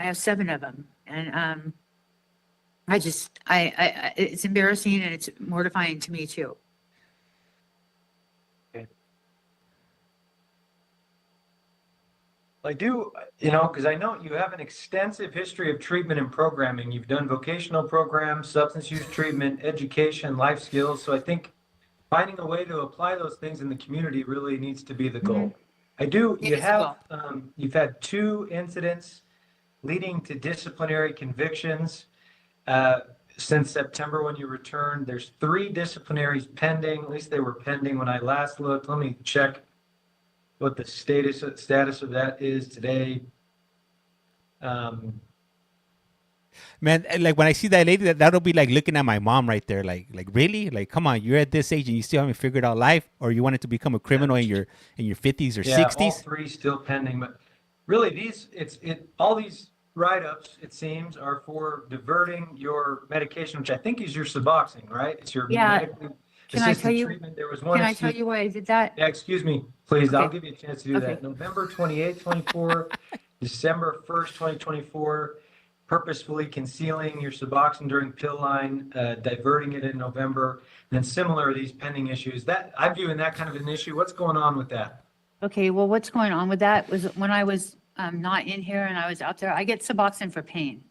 Speaker 21: I have 7 of them. And it's embarrassing and it's mortifying to me too.
Speaker 20: I do, because I know you have an extensive history of treatment and programming. You've done vocational programs, substance use treatment, education, life skills. So I think finding a way to apply those things in the community really needs to be the goal. You've had 2 incidents leading to disciplinary convictions since September when you returned. There's 3 disciplinaries pending. At least they were pending when I last looked. Let me check what the status of that is today.
Speaker 6: Man, like when I see that lady, that'll be like looking at my mom right there. Like really? Like, come on, you're at this age and you still haven't figured out life, or you wanted to become a criminal in your 50s or 60s?
Speaker 20: All 3 still pending, but really all these write-ups, it seems, are for diverting your medication, which I think is your Suboxone, right? It's your medically assisted treatment. There was one.
Speaker 21: Can I tell you why I did that?
Speaker 20: Yeah, excuse me, please.
Speaker 21: Okay.
Speaker 20: I'll give you a chance to do that. November 28th, 24, December 1st, 2024, purposefully concealing your Suboxone during pill line, diverting it in November, and then similar to these pending issues. That I'm viewing that kind of an issue. What's going on with that?
Speaker 21: Okay, well, what's going on with that was when I was not in here and I was out there, I get Suboxone for pain.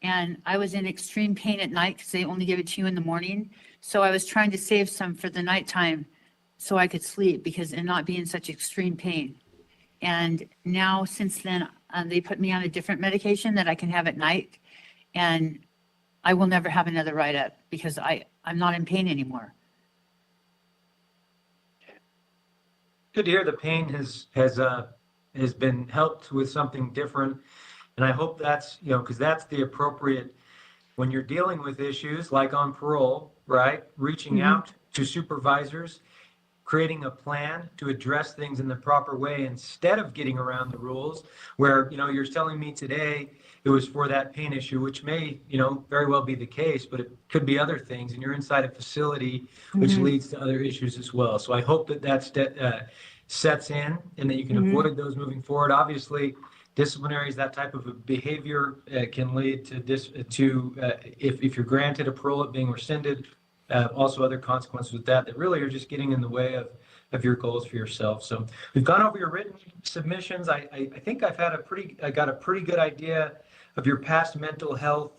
Speaker 21: And I was in extreme pain at night because they only give it to you in the morning. So I was trying to save some for the nighttime so I could sleep and not be in such extreme pain. And now since then, they put me on a different medication that I can have at night. And I will never have another write-up because I'm not in pain anymore.
Speaker 20: Good to hear the pain has has been helped with something different. And I hope that's, because that's the appropriate, when you're dealing with issues like on parole, right? Reaching out to supervisors, creating a plan to address things in the proper way instead of getting around the rules where, you're telling me today it was for that pain issue, which may, very well be the case, but it could be other things. And you're inside a facility, which leads to other issues as well. So I hope that sets in and that you can avoid those moving forward. Obviously, disciplinaries, that type of a behavior can lead to if you're granted a parole, it being rescinded. Also other consequences with that really are just getting in the way of your goals for yourself. So we've gone over your written submissions. I think I got a pretty good idea of your past mental health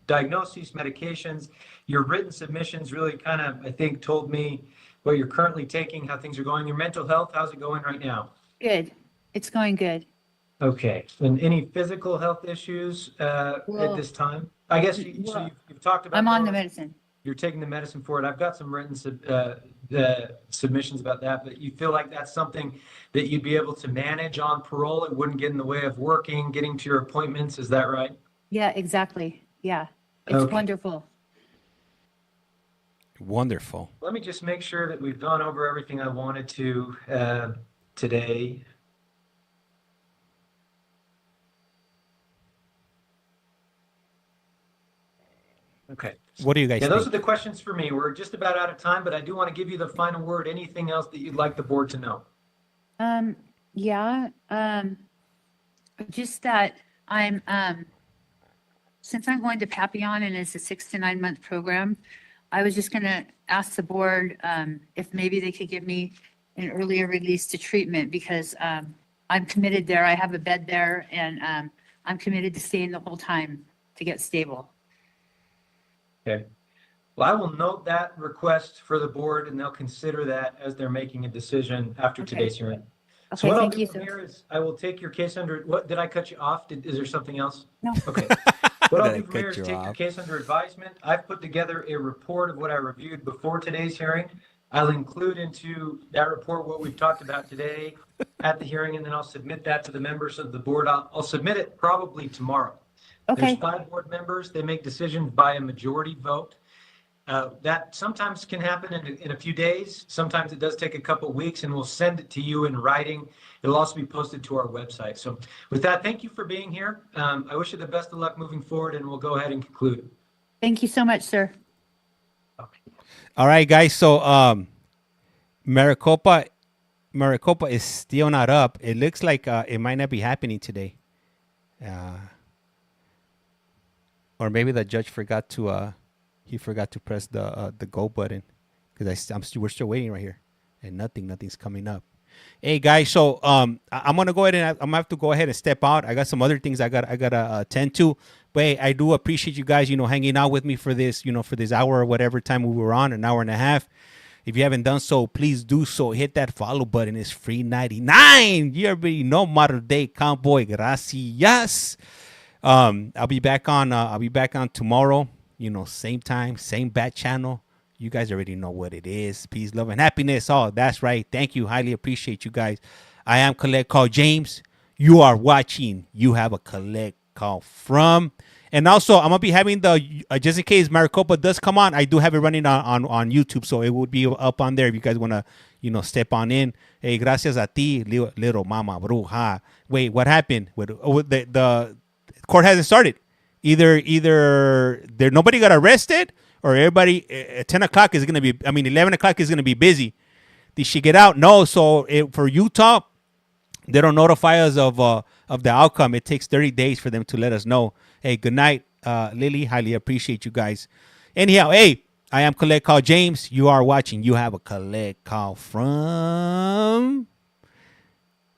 Speaker 20: diagnoses, medications. Your written submissions really kind of, I think, told me what you're currently taking, how things are going. Your mental health, how's it going right now?
Speaker 21: Good. It's going good.
Speaker 20: Okay. And any physical health issues at this time? I guess you've talked about.
Speaker 21: I'm on the medicine.
Speaker 20: You're taking the medicine for it. I've got some written submissions about that, but you feel like that's something that you'd be able to manage on parole? It wouldn't get in the way of working, getting to your appointments. Is that right?
Speaker 21: Yeah, exactly. Yeah. It's
Speaker 20: Okay.
Speaker 21: wonderful.
Speaker 6: Wonderful.
Speaker 20: Let me just make sure that we've gone over everything I wanted to today. Okay.
Speaker 6: What do you guys
Speaker 20: Yeah, those
Speaker 6: think?
Speaker 20: are the questions for me. We're just about out of time, but I do want to give you the final word. Anything else that you'd like the board to know?
Speaker 21: Yeah. Just that I'm, since I'm going to Papillon and it's a 6 to 9 month program, I was just gonna ask the board, if maybe they could give me an earlier release to treatment because, I'm committed there. I have a bed there and, I'm committed to staying the whole time to get stable.
Speaker 20: Okay. Well, I will note that request for the board and they'll consider that as they're making a decision after today's hearing. So
Speaker 21: Okay,
Speaker 20: what I'll
Speaker 21: thank
Speaker 20: do
Speaker 21: you,
Speaker 20: from
Speaker 21: sir.
Speaker 20: here is I will take your case under, what, did I cut you off? Is there something else?
Speaker 21: No.
Speaker 20: Okay. What I'll
Speaker 6: Did I
Speaker 20: do from here
Speaker 6: cut
Speaker 20: is
Speaker 6: you
Speaker 20: take your
Speaker 6: off?
Speaker 20: case under advisement. I've put together a report of what I reviewed before today's hearing. I'll include into that report what we've talked about today at the hearing, and then I'll submit that to the members of the board. I'll submit it probably tomorrow.
Speaker 21: Okay.
Speaker 20: There's 5 board members. They make decisions by a majority vote. That sometimes can happen in a few days. Sometimes it does take a couple weeks, and we'll send it to you in writing. It'll also be posted to our website. So with that, thank you for being here. I wish you the best of luck moving forward, and we'll go ahead and conclude.
Speaker 21: Thank you so much, sir.
Speaker 6: All right, guys. So Maricopa is still not up. It looks like it might not be happening today. Or maybe the judge forgot to press the go button because we're still waiting right here and nothing's coming up. Hey guys, so I'm gonna go ahead and I'm gonna have to go ahead and step out. I got some other things I gotta attend to. But hey, I do appreciate you guys, hanging out with me for this, for this hour or whatever time we were on, an hour and a half. If you haven't done so, please do so. Hit that follow button. It's free 99. You already know, modern day cowboy. Gracias. I'll be back on tomorrow. Same time, same bat channel. You guys already know what it is. Peace, love, and happiness. Oh, that's right. Thank you. Highly appreciate you guys. I am Collect Call James. You are watching You Have a Collect Call From. And also, I'm going to be having just in case Maricopa does come on, I do have it running on YouTube. So it would be up on there if you guys want to, step on in. Hey, gracias a ti, little mama bruja. Wait, what happened? The court hasn't started. Either nobody got arrested or everybody at 10 o'clock is going to be, 11 o'clock is going to be busy. Did she get out? No. So for Utah, they don't notify us of the outcome. It takes 30 days for them to let us know. Hey, good night, Lily. Highly appreciate you guys. Anyhow, hey, I am Collect Call James. You are watching You Have a Collect Call From.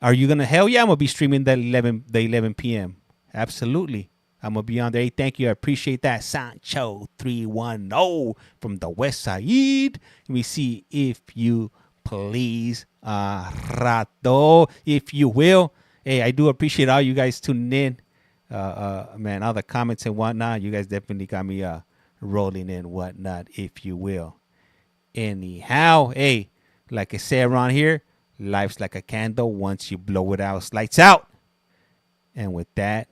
Speaker 6: Are you going to? Hell yeah, I'm going to be streaming the 11 p.m. Absolutely. I'm going to be on there. Hey, thank you. I appreciate that. Sancho 310 from the West Side. Let me see if you please. Rato, if you will. Hey, I do appreciate all you guys tuning in. Man, all the comments and whatnot. You guys definitely got me rolling in whatnot, if you will. Anyhow, hey, like I say around here, Life's like a candle. Once you blow it out, it's lights out. And with that,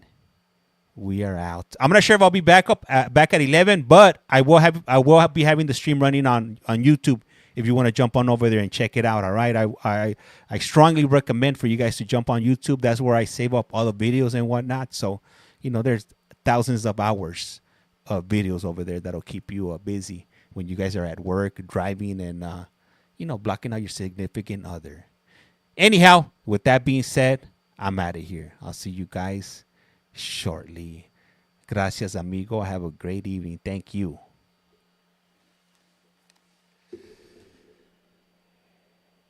Speaker 6: we are out. I'm not sure if I'll be back at 11, but I will be having the stream running on YouTube. If you want to jump on over there and check it out, all right? I strongly recommend for you guys to jump on YouTube. That's where I save up all the videos and whatnot. So, there's thousands of hours of videos over there that'll keep you busy when you guys are at work, driving, and, blocking out your significant other. Anyhow, with that being said, I'm out of here. I'll see you guys shortly. Gracias, amigo. Have a great evening. Thank you.